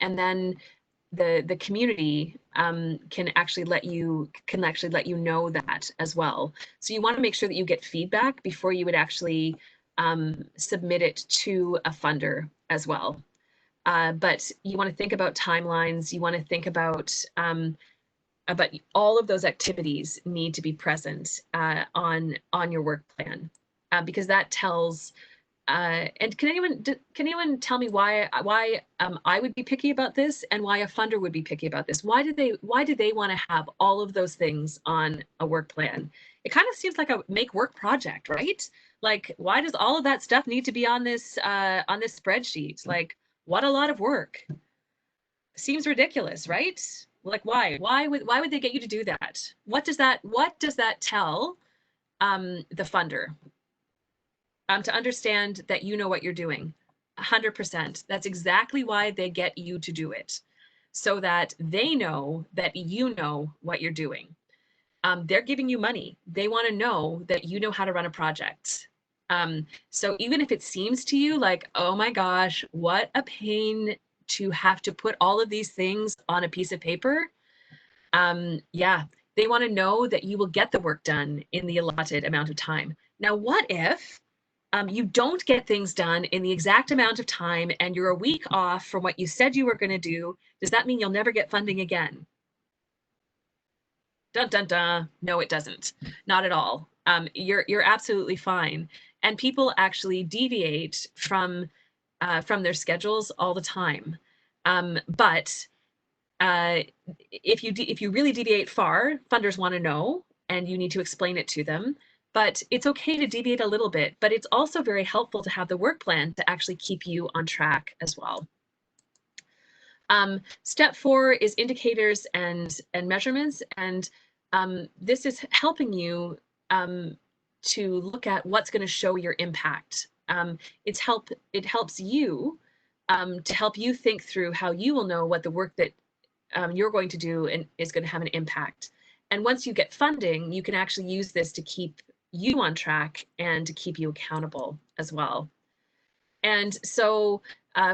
then the community can actually let you know that as well. So you want to make sure that you get feedback before you would actually submit it to a funder as well. But you want to think about timelines. You want to think about all of those activities need to be present on your work plan because that tells. And can anyone tell me why I would be picky about this and why a funder would be picky about this? Why do they want to have all of those things on a work plan? It kind of seems like a make work project, right? Like, why does all of that stuff need to be on this spreadsheet? Like, what a lot of work. Seems ridiculous, right? Like, why would they get you to do that? What does that tell the funder? To understand that you know what you're doing, 100%. That's exactly why they get you to do it, so that they know that you know what you're doing. They're giving you money. They want to know that you know how to run a project. So even if it seems to you like, oh my gosh, what a pain to have to put all of these things on a piece of paper, yeah, they want to know that you will get the work done in the allotted amount of time. Now, what if you don't get things done in the exact amount of time and you're a week off from what you said you were going to do? Does that mean you'll never get funding again? Dun, dun, dun. No, it doesn't. Not at all. You're absolutely fine. And people actually deviate from their schedules all the time. But if you really deviate far, funders want to know, and you need to explain it to them. But it's okay to deviate a little bit, but it's also very helpful to have the work plan to actually keep you on track as well. Step 4 is indicators and measurements, and this is helping you to look at what's going to show your impact. It helps you to help you think through how you will know what the work that you're going to do and is going to have an impact. And once you get funding, you can actually use this to keep you on track and to keep you accountable as well. And so,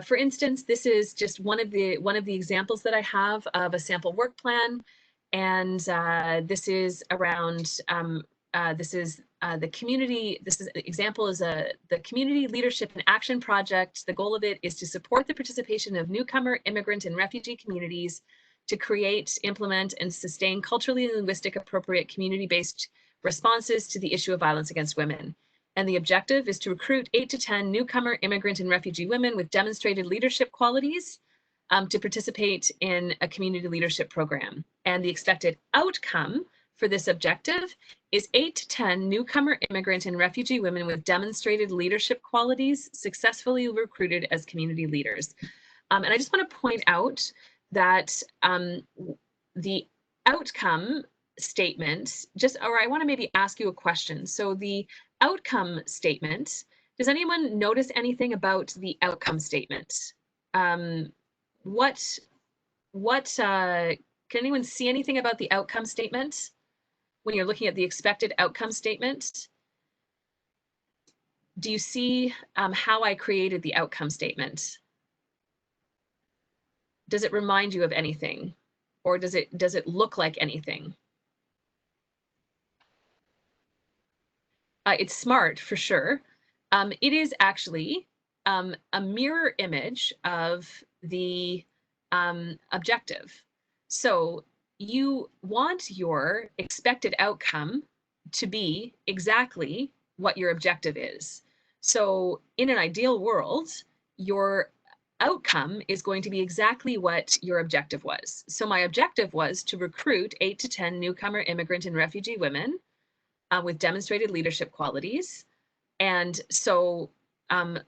for instance, this is just one of the examples that I have of a sample work plan, and this is around the community. This is example is the Community Leadership and Action Project. The goal of it is to support the participation of newcomer, immigrant, and refugee communities to create, implement, and sustain culturally and linguistic appropriate community-based responses to the issue of violence against women. And the objective is to recruit 8 to 10 newcomer, immigrant, and refugee women with demonstrated leadership qualities to participate in a community leadership program. And the expected outcome for this objective is 8 to 10 newcomer, immigrant, and refugee women with demonstrated leadership qualities successfully recruited as community leaders. And I just want to point out that the outcome statement, I want to maybe ask you a question. So the outcome statement, does anyone notice anything about the outcome statement? Can anyone see anything about the outcome statement when you're looking at the expected outcome statement? Do you see how I created the outcome statement? Does it remind you of anything, or does it look like anything? It's smart for sure. It is actually a mirror image of the objective. So you want your expected outcome to be exactly what your objective is. So in an ideal world, your outcome is going to be exactly what your objective was. So my objective was to recruit 8 to 10 newcomer, immigrant, and refugee women with demonstrated leadership qualities. And so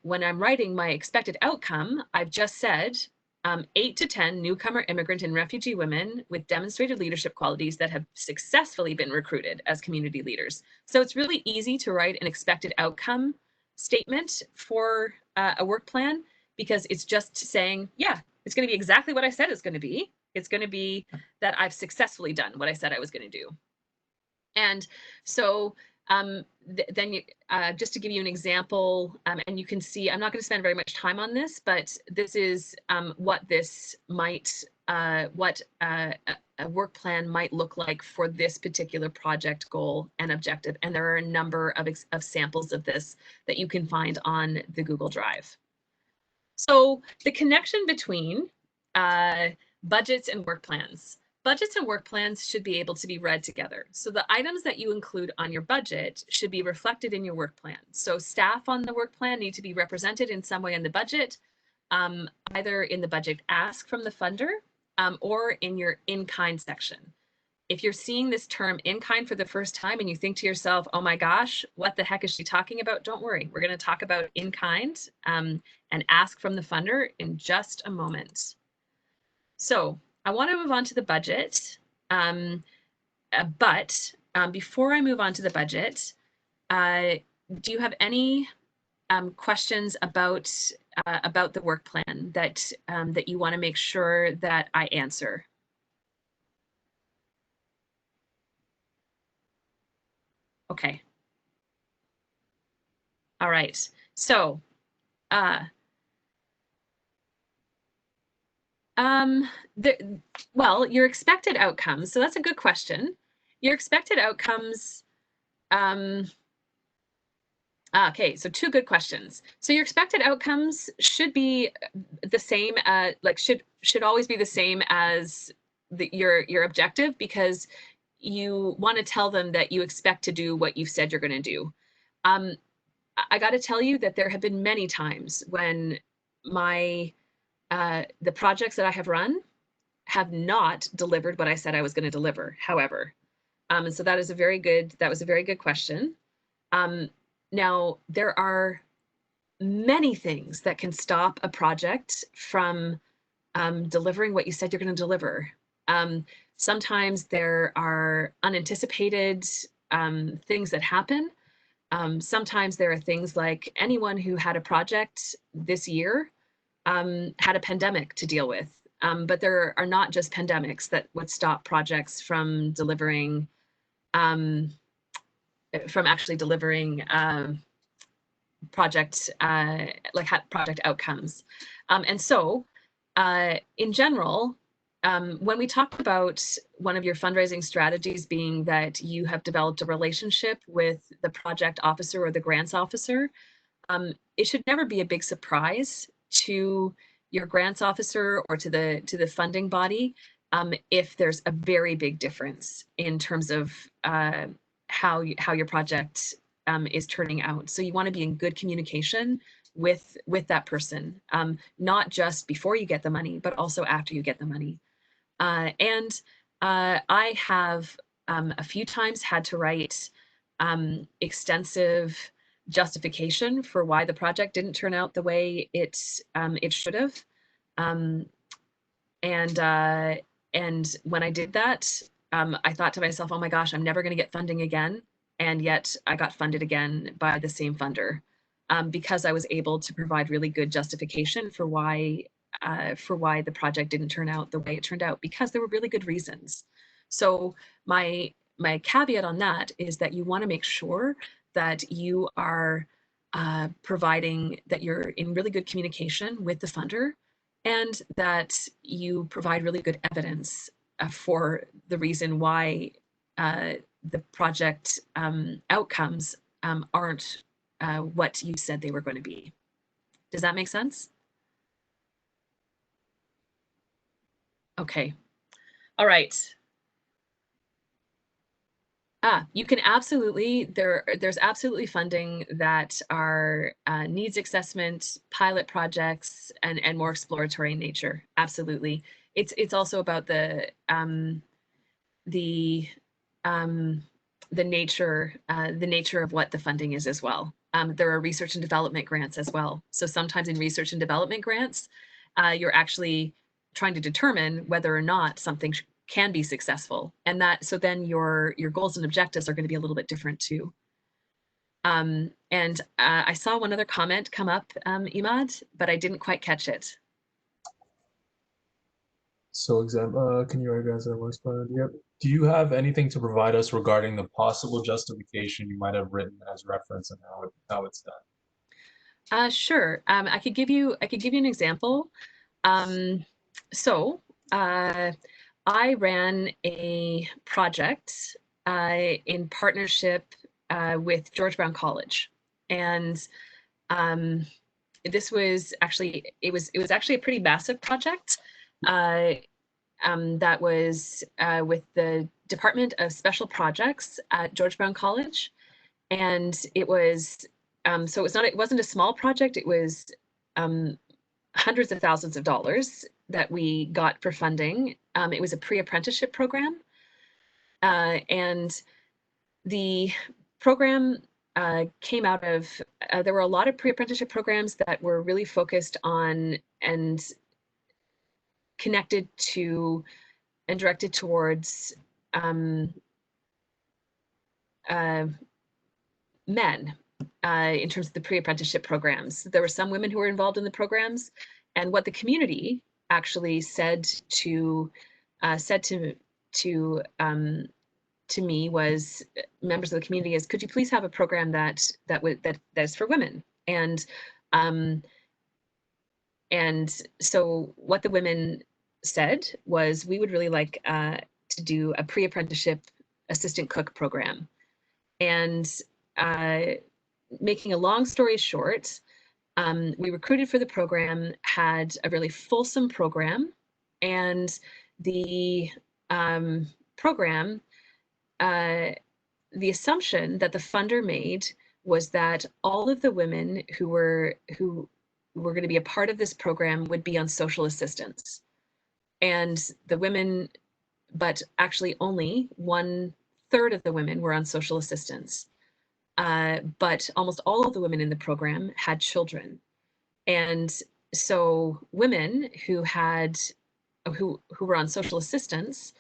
when I'm writing my expected outcome, I've just said 8 to 10 newcomer, immigrant, and refugee women with demonstrated leadership qualities that have successfully been recruited as community leaders. So it's really easy to write an expected outcome statement for a work plan, because it's just saying, yeah, it's going to be exactly what I said it's going to be. It's going to be that I've successfully done what I said I was going to do. And so then just to give you an example, and you can see, I'm not going to spend very much time on this, but this is what this might, what a work plan might look like for this particular project goal and objective. And there are a number of samples of this that you can find on the Google Drive. So the connection between budgets and work plans. Budgets and work plans should be able to be read together. So the items that you include on your budget should be reflected in your work plan. So staff on the work plan need to be represented in some way in the budget, either in the budget ask from the funder or in your in-kind section. If you're seeing this term in-kind for the first time and you think to yourself, oh my gosh, what the heck is she talking about? Don't worry, we're going to talk about in-kind and ask from the funder in just a moment. So I want to move on to the budget, but before I move on to the budget, do you have any questions about the work plan that that you want to make sure that I answer? Okay. All right. So, well, your expected outcomes. So that's a good question. Your expected outcomes. Okay, so 2 good questions. So your expected outcomes should be the same, should always be the same as your objective, because you want to tell them that you expect to do what you've said you're going to do. I got to tell you that there have been many times when the projects that I have run have not delivered what I said I was going to deliver, however. And so that was a very good question. Now, there are many things that can stop a project from delivering what you said you're going to deliver. Sometimes there are unanticipated things that happen. Sometimes there are things like anyone who had a project this year had a pandemic to deal with. but there are not just pandemics that would stop projects from delivering, actually delivering project project outcomes. And so in general, when we talk about one of your fundraising strategies being that you have developed a relationship with the project officer or the grants officer, it should never be a big surprise to your grants officer or to the funding body if there's a very big difference in terms of how your project is turning out. So you want to be in good communication with that person, not just before you get the money, but also after you get the money. And I have a few times had to write extensive justification for why the project didn't turn out the way it should have. And when I did that, I thought to myself, oh my gosh, I'm never going to get funding again. And yet I got funded again by the same funder because I was able to provide really good justification for why the project didn't turn out the way it turned out, because there were really good reasons. So my caveat on that is that you want to make sure that you are providing, that you're in really good communication with the funder, and that you provide really good evidence for the reason why the project outcomes aren't what you said they were going to be. Does that make sense? Okay. All right. You can absolutely, there's absolutely funding that are needs assessment, pilot projects, and more exploratory in nature. Absolutely. It's also about the nature of what the funding is as well. There are research and development grants as well. So sometimes in research and development grants, you're actually trying to determine whether or not something can be successful, and so then your goals and objectives are going to be a little bit different too. And I saw one other comment come up, Imad, but I didn't quite catch it. So can you guys explain? Yep. Do you have anything to provide us regarding the possible justification you might have written as reference and how it's done? Sure. I could give you an example. I ran a project in partnership with George Brown College, and this was actually it was actually a pretty massive project that was with the Department of Special Projects at George Brown College, and it was it wasn't a small project. It was hundreds of thousands of dollars that we got for funding. It was a pre-apprenticeship program, and the program came out of, there were a lot of pre-apprenticeship programs that were really focused on and connected to and directed towards men in terms of the pre-apprenticeship programs. There were some women who were involved in the programs, and what the community actually said to me was, members of the community, is, could you please have a program that is for women? And so what the women said was, we would really like to do a pre-apprenticeship assistant cook program. And making a long story short, we recruited for the program, had a really fulsome program, and the program, the assumption that the funder made was that all of the women who were going to be a part of this program would be on social assistance. And the women, but actually only 1/3 of the women were on social assistance. But almost all of the women in the program had children. And so women who were on social assistance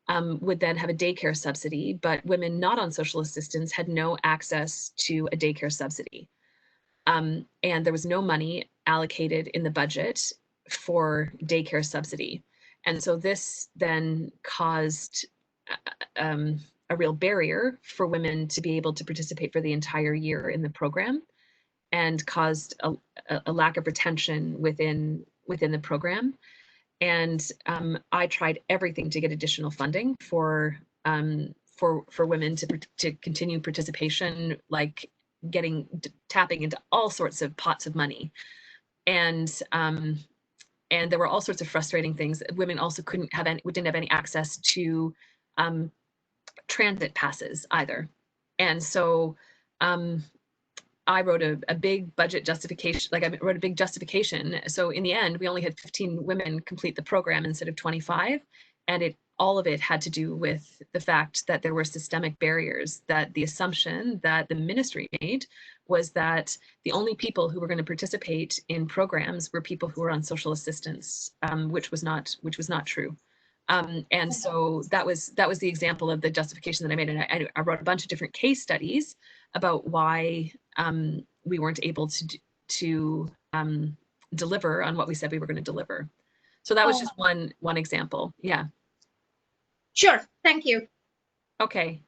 would then have a daycare subsidy, but women not on social assistance had no access to a daycare subsidy. And there was no money allocated in the budget for daycare subsidy. And so this then caused a real barrier for women to be able to participate for the entire year in the program, and caused a lack of retention within the program. And I tried everything to get additional funding for women to continue participation, like tapping into all sorts of pots of money. And there were all sorts of frustrating things. Women also didn't have any access to transit passes either. And so I wrote a big budget justification, like I wrote a big justification. So in the end, we only had 15 women complete the program instead of 25. And all of it had to do with the fact that there were systemic barriers, that the assumption that the ministry made was that the only people who were going to participate in programs were people who were on social assistance, which was not true. And so that was the example of the justification that I made. And I wrote a bunch of different case studies about why we weren't able to deliver on what we said we were going to deliver. So that was just one example. Yeah. Sure. Thank you. Okay.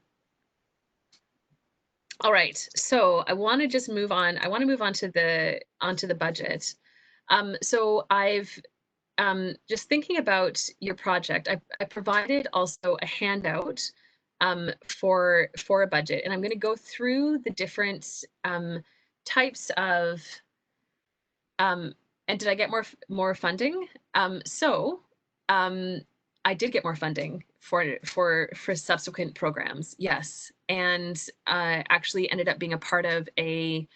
All right. So I want to just move on. I want to move on to the budget. So I've just thinking about your project, I provided also a handout for a budget, and I'm going to go through the different types of and did I get more funding? I did get more funding for subsequent programs, yes, and actually ended up being a part of a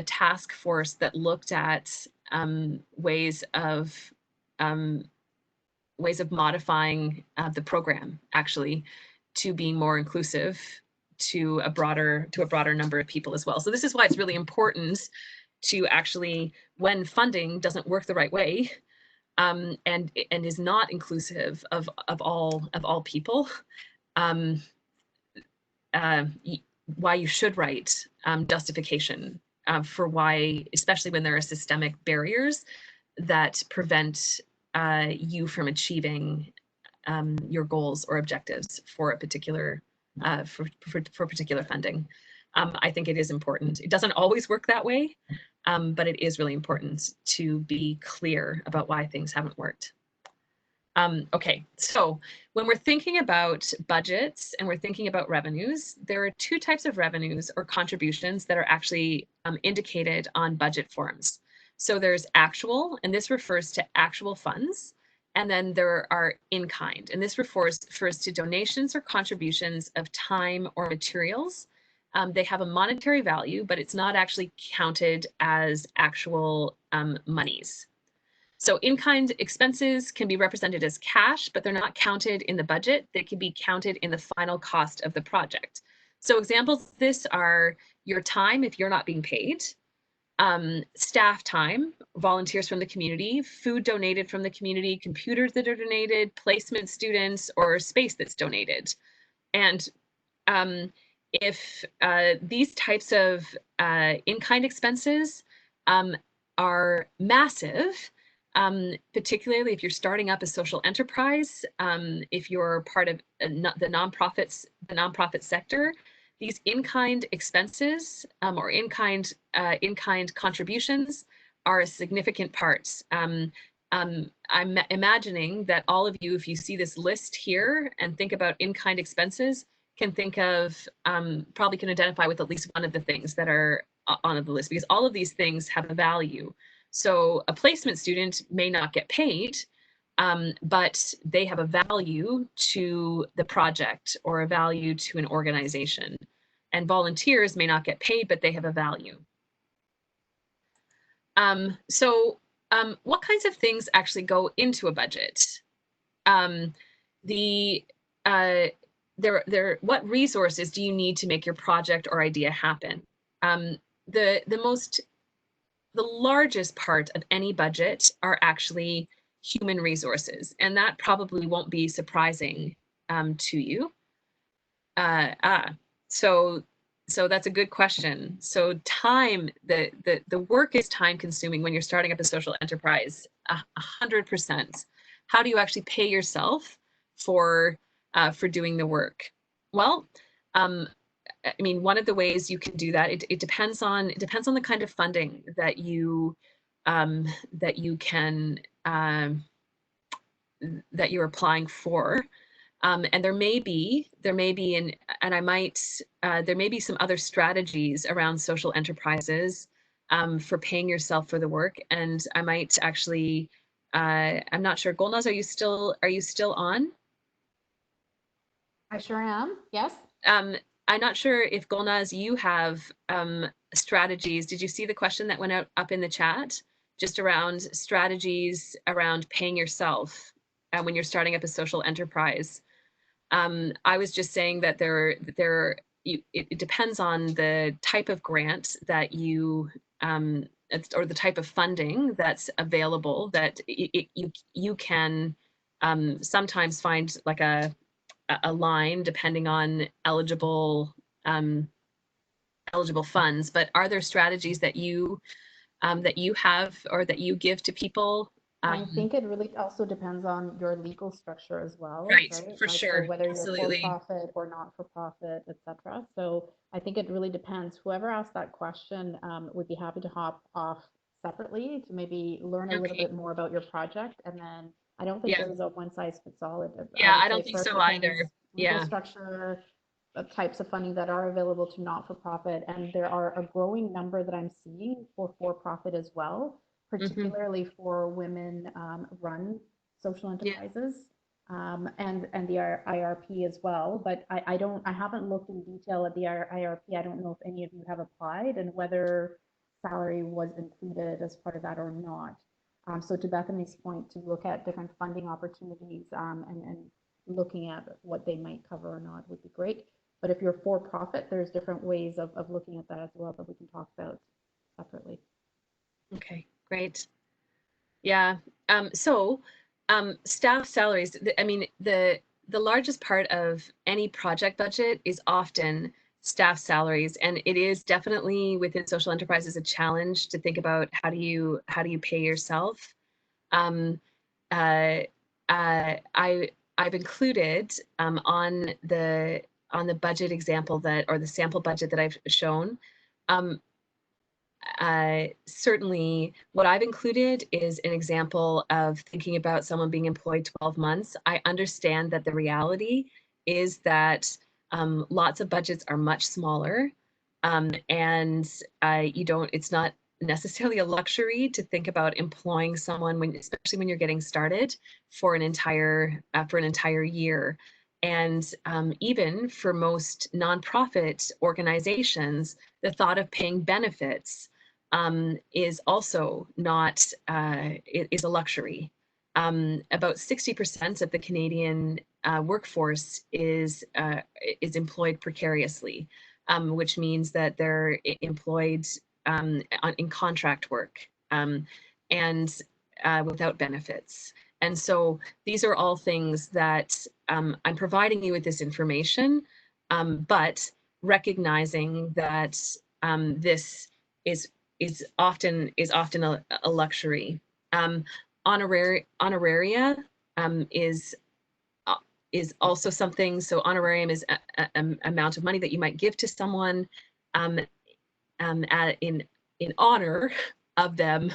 task force that looked at ways of modifying the program, actually, to being more inclusive to a broader number of people as well. So this is why it's really important to actually, when funding doesn't work the right way, and is not inclusive of all people, why you should write justification for why, especially when there are systemic barriers that prevent you from achieving your goals or objectives for a particular for particular funding. I think it is important. It doesn't always work that way, but it is really important to be clear about why things haven't worked. Okay, so when we're thinking about budgets and we're thinking about revenues, there are two types of revenues or contributions that are actually indicated on budget forms. So there's actual, and this refers to actual funds, and then there are in-kind, and this refers to donations or contributions of time or materials. They have a monetary value, but it's not actually counted as actual monies. So in-kind expenses can be represented as cash, but they're not counted in the budget. They can be counted in the final cost of the project. So examples of this are your time if you're not being paid, staff time, volunteers from the community, food donated from the community, computers that are donated, placement students, or space that's donated. And if these types of in-kind expenses are massive, particularly if you're starting up a social enterprise, if you're part of the nonprofit sector, these in-kind expenses or in-kind contributions are a significant part. I'm imagining that all of you, if you see this list here and think about in-kind expenses, can think of, probably can identify with at least one of the things that are on the list, because all of these things have a value. So a placement student may not get paid, but they have a value to the project or a value to an organization. And volunteers may not get paid, but they have a value. What kinds of things actually go into a budget? What resources do you need to make your project or idea happen? The largest part of any budget are actually human resources, and that probably won't be surprising to you. So So that's a good question. So time, the work is time consuming when you're starting up a social enterprise, 100%. How do you actually pay yourself for doing the work? Well, I mean, one of the ways you can do that, it depends on the kind of funding that you can that you're applying for. And there may be there may be some other strategies around social enterprises for paying yourself for the work. And I might actually, I'm not sure. Golnaz, are you still on? I sure am. Yes. I'm not sure if Golnaz, you have strategies. Did you see the question that went out up in the chat, just around strategies around paying yourself when you're starting up a social enterprise? I was just saying that it depends on the type of grant that you or the type of funding that's available, that you can sometimes find like a line depending on eligible funds. But are there strategies that you have or that you give to people? I think it really also depends on your legal structure as well. Right, for Like, sure. so whether Absolutely. you're for profit or not for profit, etc. So I think it really depends. Whoever asked that question would be happy to hop off separately to maybe learn a little bit more about your project, and then I don't think there is a one size fits all. Yeah, I don't think so either. Legal structure, types of funding that are available to not-for-profit, and there are a growing number that I'm seeing for profit as well, particularly for women run social enterprises, and the IRP as well. But I haven't looked in detail at the IRP. I don't know if any of you have applied and whether salary was included as part of that or not. So to Bethany's point, to look at different funding opportunities and looking at what they might cover or not would be great. But if you're for profit, there's different ways of looking at that as well that we can talk about separately. Okay, great. Yeah. Staff salaries, I mean, the largest part of any project budget is often staff salaries, and it is definitely within social enterprises a challenge to think about how do you pay yourself. I've included on the budget example or the sample budget that I've shown. Certainly what I've included is an example of thinking about someone being employed 12 months. I understand that the reality is that lots of budgets are much smaller, and it's not necessarily a luxury to think about employing someone especially when you're getting started for an entire year. And even for most nonprofit organizations, the thought of paying benefits is also not is a luxury. About 60% of the Canadian workforce is employed precariously, which means that they're employed in contract work and without benefits. And so these are all things that I'm providing you with this information, but recognizing that this is often a luxury. Honoraria is also something. So honorarium is an amount of money that you might give to someone in honor of them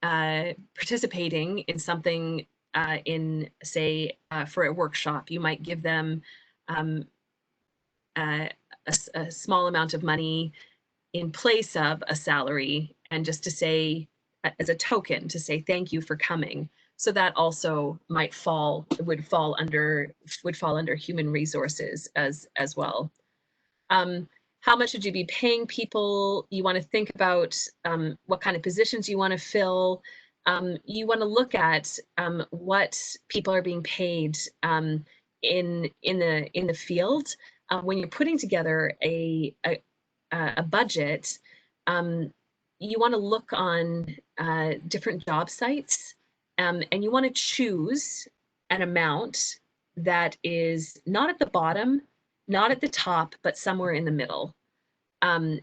participating in something, in say for a workshop. You might give them a small amount of money in place of a salary, and just to say, as a token, to say thank you for coming. So that also would fall under human resources as well. How much would you be paying people? You want to think about what kind of positions you want to fill. You want to look at what people are being paid in the field. When you're putting together a budget, you want to look on different job sites, and you want to choose an amount that is not at the bottom, not at the top, but somewhere in the middle. And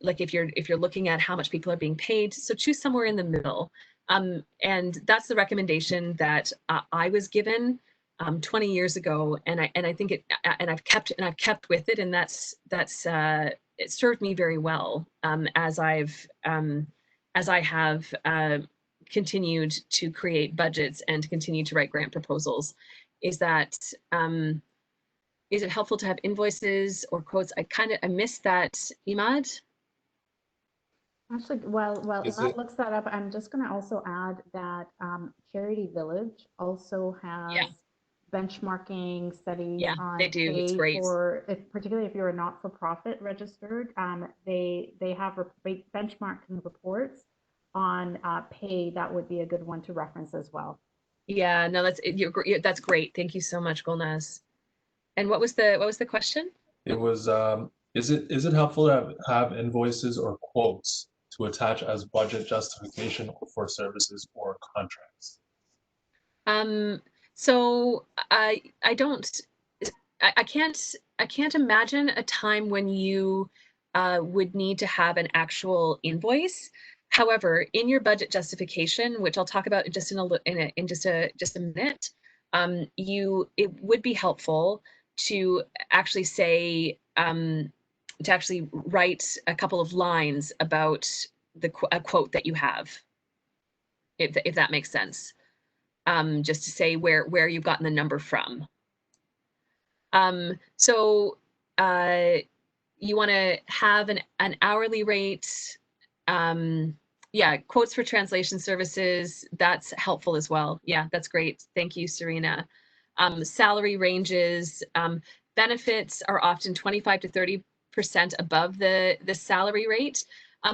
like if you're looking at how much people are being paid, so choose somewhere in the middle. And that's the recommendation that I was given 20 years ago, and I think I've kept with it, and that's it served me very well as I have continued to create budgets and continue to write grant proposals. Is it helpful to have invoices or quotes? I missed that, Imad. Actually, while Is Imad it- looks that up, I'm just going to also add that Charity Village also has Yeah. benchmarking studies Yeah, on they do. It's pay great. for, particularly if you're a not-for-profit registered, they have benchmarking reports on pay. That would be a good one to reference as well. Yeah, no, that's great. Thank you so much, Golnaz. And what was the question? It was, is it helpful to have invoices or quotes to attach as budget justification for services or contracts? So I can't imagine a time when you would need to have an actual invoice. However, in your budget justification, which I'll talk about just in just a minute, it would be helpful to actually say to actually write a couple of lines about a quote that you have, if that makes sense. Just to say where you've gotten the number from. So you want to have an hourly rate. Yeah, quotes for translation services, that's helpful as well. Yeah, that's great. Thank you, Serena. Salary ranges, benefits are often 25 to 30% above the salary rate.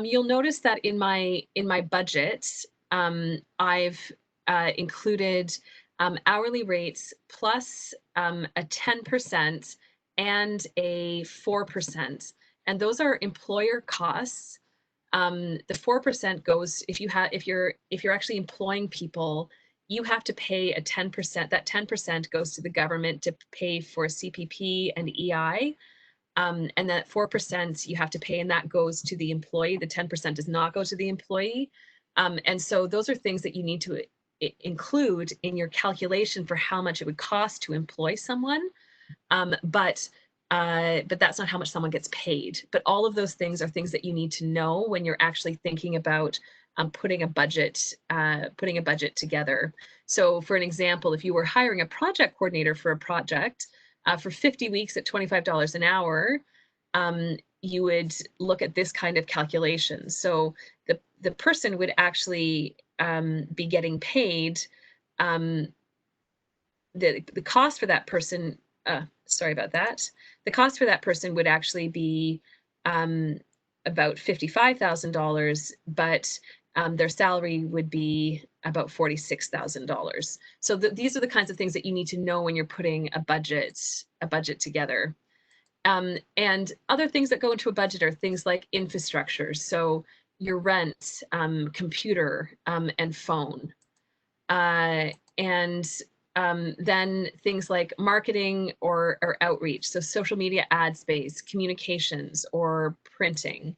You'll notice that in my budget, I've included hourly rates plus a 10% and a 4%, and those are employer costs. The 4% goes if you're actually employing people, you have to pay a 10%. That 10% goes to the government to pay for CPP and EI. And that 4% you have to pay, and that goes to the employee. The 10% does not go to the employee. And so those are things that you need to include in your calculation for how much it would cost to employ someone. But that's not how much someone gets paid. But all of those things are things that you need to know when you're actually thinking about putting a budget together. So for an example, if you were hiring a project coordinator for a project for 50 weeks at $25 an hour, you would look at this kind of calculation. So the person would actually be getting paid the cost for that person. Sorry about that. The cost for that person would actually be about $55,000, but their salary would be about $46,000. So these are the kinds of things that you need to know when you're putting a budget together. And other things that go into a budget are things like infrastructure. So your rent, computer, and phone. And then things like marketing or outreach. So social media ad space, communications, or printing.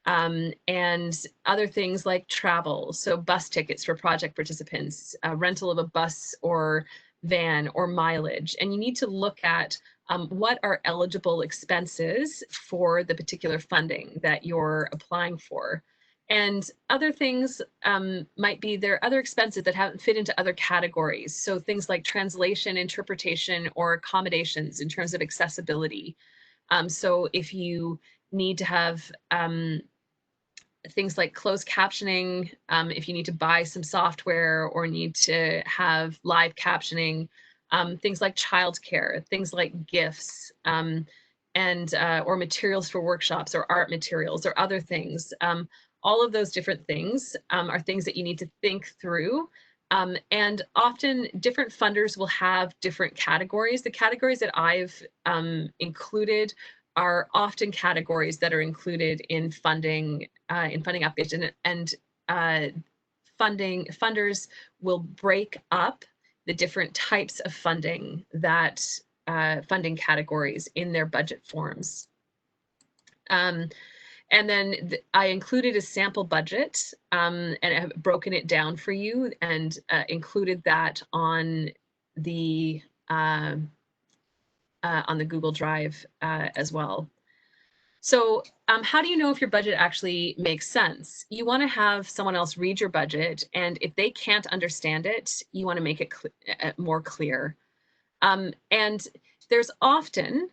And other things like travel. So bus tickets for project participants, rental of a bus or van, or mileage. And you need to look at what are eligible expenses for the particular funding that you're applying for. And other things might be there are other expenses that haven't fit into other categories. So things like translation, interpretation, or accommodations in terms of accessibility. So if you need to have things like closed captioning, if you need to buy some software or need to have live captioning, things like childcare, things like gifts, and or materials for workshops, or art materials, or other things. All of those different things are things that you need to think through. And often different funders will have different categories. The categories that I've included are often categories that are included in funding updates, and funders will break up the different types of funding that funding categories in their budget forms. And then I included a sample budget and have broken it down for you and included that on the Google Drive as well. So how do you know if your budget actually makes sense? You want to have someone else read your budget, and if they can't understand it, you want to make it more clear. And there's often,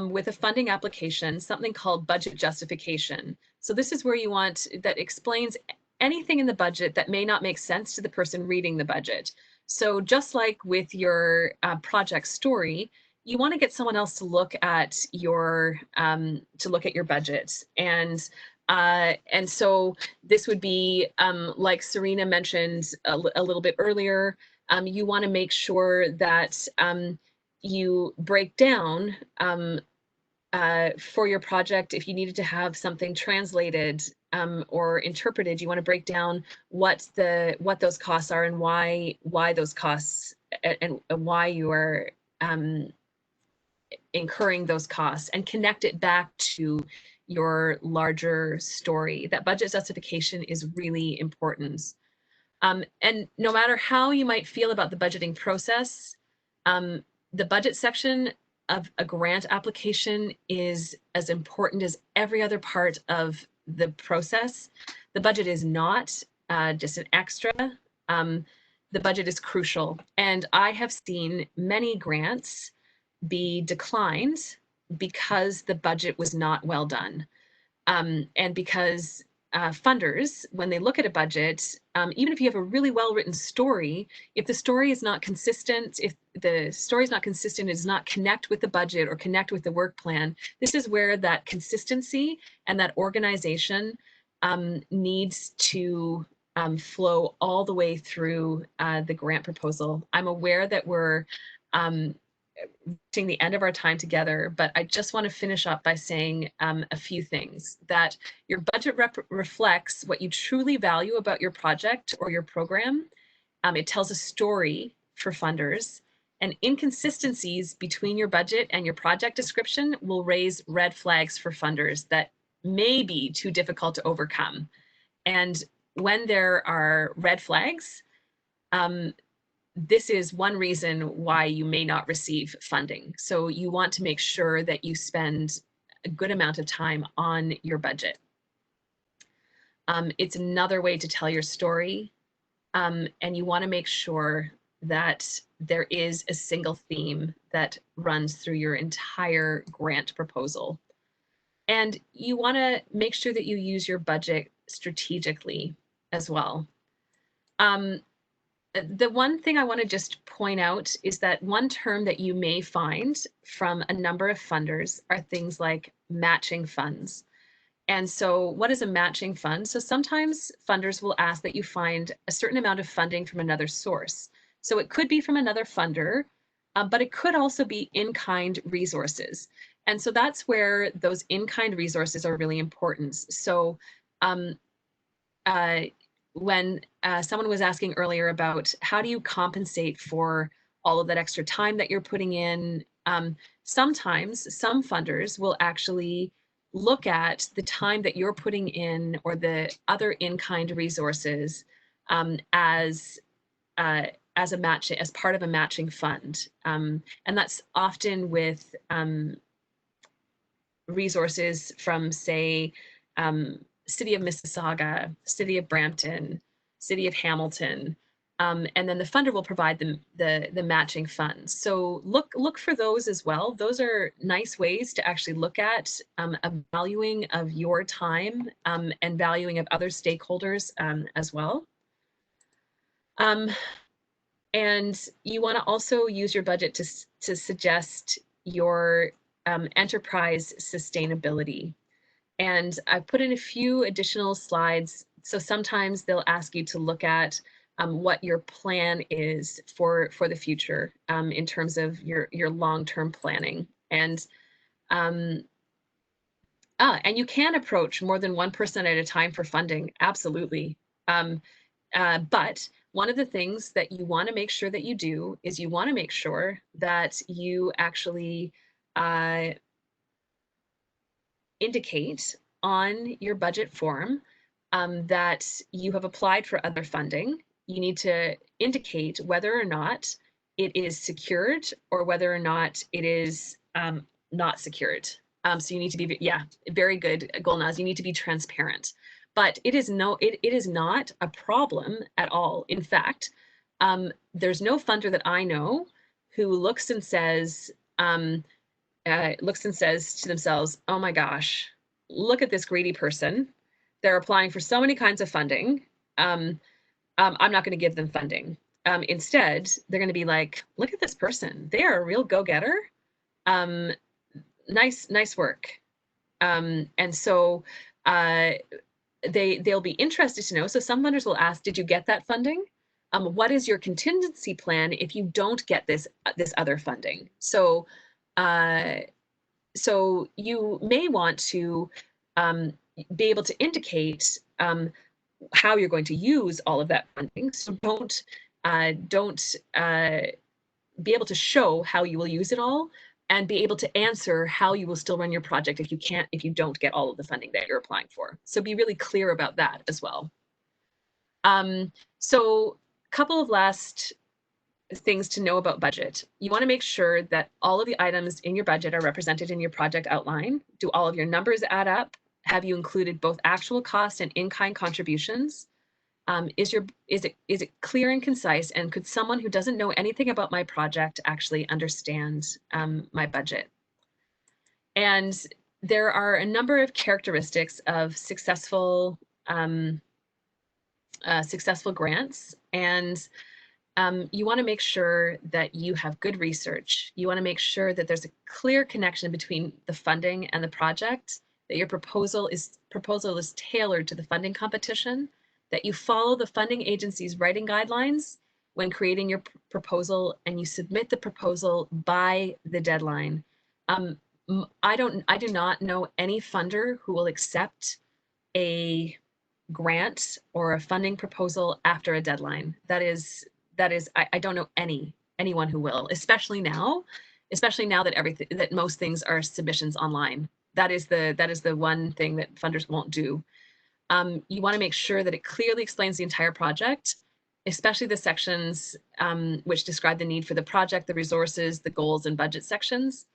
with a funding application, something called budget justification. So this is where you want, that explains anything in the budget that may not make sense to the person reading the budget. So just like with your project story, you want to get someone else to look at your budget. And so this would be, like Serena mentioned a little bit earlier, you want to make sure that you break down for your project, if you needed to have something translated or interpreted, you want to break down what those costs are and why those costs and why you are incurring those costs, and connect it back to your larger story. That budget justification is really important. And no matter how you might feel about the budgeting process, the budget section of a grant application is as important as every other part of the process. The budget is not just an extra. The budget is crucial. And I have seen many grants be declined because the budget was not well done. And because funders, when they look at a budget, even if you have a really well-written story, if the story is not consistent, if the story is not consistent, it does not connect with the budget or connect with the work plan, this is where that consistency and that organization needs to flow all the way through the grant proposal. I'm aware that we're reaching the end of our time together, but I just want to finish up by saying a few things. That your budget reflects what you truly value about your project or your program. It tells a story for funders, and inconsistencies between your budget and your project description will raise red flags for funders that may be too difficult to overcome. And when there are red flags, this is one reason why you may not receive funding. So you want to make sure that you spend a good amount of time on your budget. It's another way to tell your story, and you want to make sure that there is a single theme that runs through your entire grant proposal. And you want to make sure that you use your budget strategically as well. The one thing I want to just point out is that one term that you may find from a number of funders are things like matching funds. And so what is a matching fund? So sometimes funders will ask that you find a certain amount of funding from another source. So it could be from another funder, but it could also be in-kind resources. And so that's where those in-kind resources are really important. So when someone was asking earlier about how do you compensate for all of that extra time that you're putting in, sometimes some funders will actually look at the time that you're putting in or the other in-kind resources as a match, as part of a matching fund. And that's often with resources from, say, City of Mississauga, City of Brampton, City of Hamilton, and then the funder will provide the matching funds. So look for those as well. Those are nice ways to actually look at a valuing of your time and valuing of other stakeholders as well. And you want to also use your budget to suggest your enterprise sustainability. And I've put in a few additional slides. So sometimes they'll ask you to look at what your plan is for the future in terms of your long-term planning. And you can approach more than one person at a time for funding, absolutely. But one of the things that you want to make sure that you do is you want to make sure that you actually indicate on your budget form that you have applied for other funding. You need to indicate whether or not it is secured or whether or not it is not secured. So you need to be, yeah, very good, Golnaz. You need to be transparent. But it is not a problem at all. In fact, there's no funder that I know who looks and says to themselves, "Oh my gosh, look at this greedy person. They're applying for so many kinds of funding. I'm not going to give them funding." Instead, they're going to be like, "Look at this person. They are a real go-getter. Nice work." And so they'll be interested to know. So some funders will ask, "Did you get that funding? What is your contingency plan if you don't get this other funding?" So you may want to be able to indicate how you're going to use all of that funding. So don't be able to show how you will use it all, and be able to answer how you will still run your project if you don't get all of the funding that you're applying for. So be really clear about that as well. So a couple of last things to know about budget. You want to make sure that all of the items in your budget are represented in your project outline. Do all of your numbers add up? Have you included both actual cost and in-kind contributions? Is it clear and concise? And could someone who doesn't know anything about my project actually understand my budget? And there are a number of characteristics of successful grants, and you want to make sure that you have good research. You want to make sure that there's a clear connection between the funding and the project, that your proposal is tailored to the funding competition, that you follow the funding agency's writing guidelines when creating your proposal, and you submit the proposal by the deadline. I do not know any funder who will accept a grant or a funding proposal after a deadline. I don't know anyone who will, especially now that most things are submissions online. That is the one thing that funders won't do. You want to make sure that it clearly explains the entire project, especially the sections which describe the need for the project, the resources, the goals and budget sections.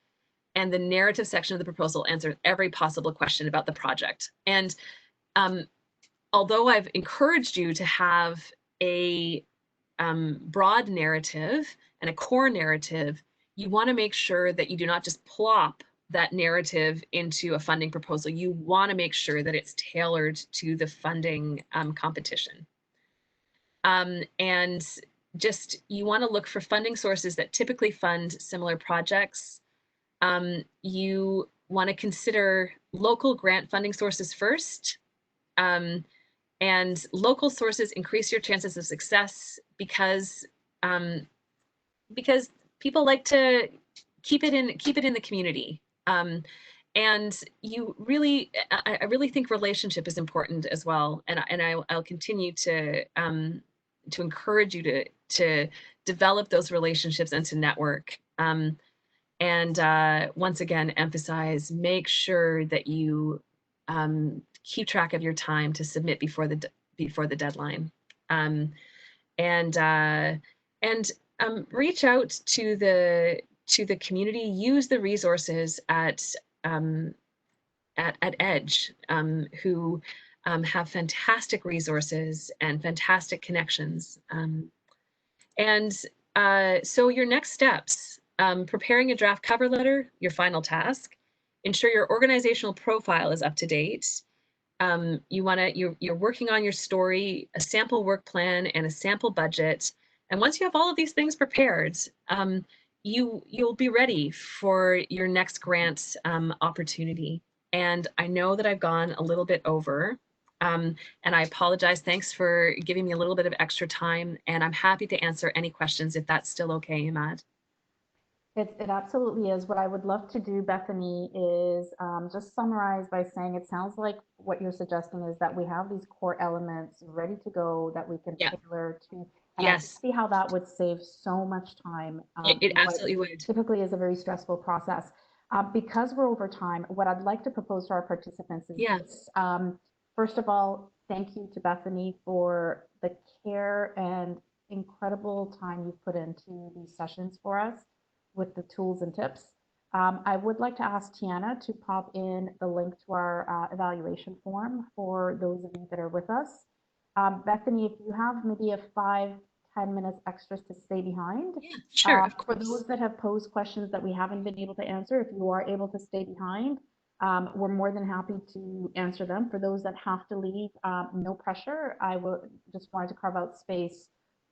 And the narrative section of the proposal answers every possible question about the project. And although I've encouraged you to have a broad narrative and a core narrative, you want to make sure that you do not just plop that narrative into a funding proposal. You want to make sure that it's tailored to the funding competition. And just, you want to look for funding sources that typically fund similar projects. You want to consider local grant funding sources first. And local sources increase your chances of success because people like to keep it in the community. And I really think relationship is important as well. And I'll continue to encourage you to develop those relationships and to network. And once again, emphasize, make sure that you keep track of your time to submit before the deadline. Reach out to the community. Use the resources at Edge, who have fantastic resources and fantastic connections. So your next steps: preparing a draft cover letter, your final task. Ensure your organizational profile is up to date. You're working on your story, a sample work plan, and a sample budget. And once you have all of these things prepared, you'll be ready for your next grant opportunity. And I know that I've gone a little bit over, and I apologize. Thanks for giving me a little bit of extra time, and I'm happy to answer any questions if that's still okay, Imad. It absolutely is. What I would love to do, Bethany, is just summarize by saying it sounds like what you're suggesting is that we have these core elements ready to go that we can tailor to. And I see how that would save so much time. It absolutely would. Typically is a very stressful process. Because we're over time, what I'd like to propose to our participants is Yeah. this. First of all, thank you to Bethany for the care and incredible time you've put into these sessions for us with the tools and tips. I would like to ask Tiana to pop in the link to our evaluation form for those of you that are with us. Bethany, if you have maybe a 5-10 minutes extras to stay behind. Yeah, sure, of For course. those that have posed questions that we haven't been able to answer, if you are able to stay behind, we're more than happy to answer them. For those that have to leave, no pressure. I will just wanted to carve out space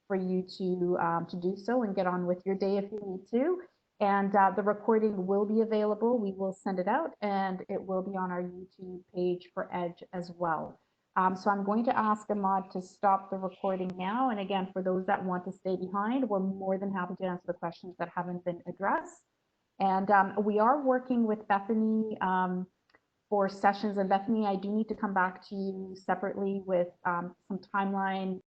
for you to do so and get on with your day if you need to. And the recording will be available. We will send it out, and it will be on our YouTube page for Edge as well. So I'm going to ask Ahmad to stop the recording now. And again, for those that want to stay behind, we're more than happy to answer the questions that haven't been addressed. And we are working with Bethany for sessions. And Bethany, I do need to come back to you separately with some timeline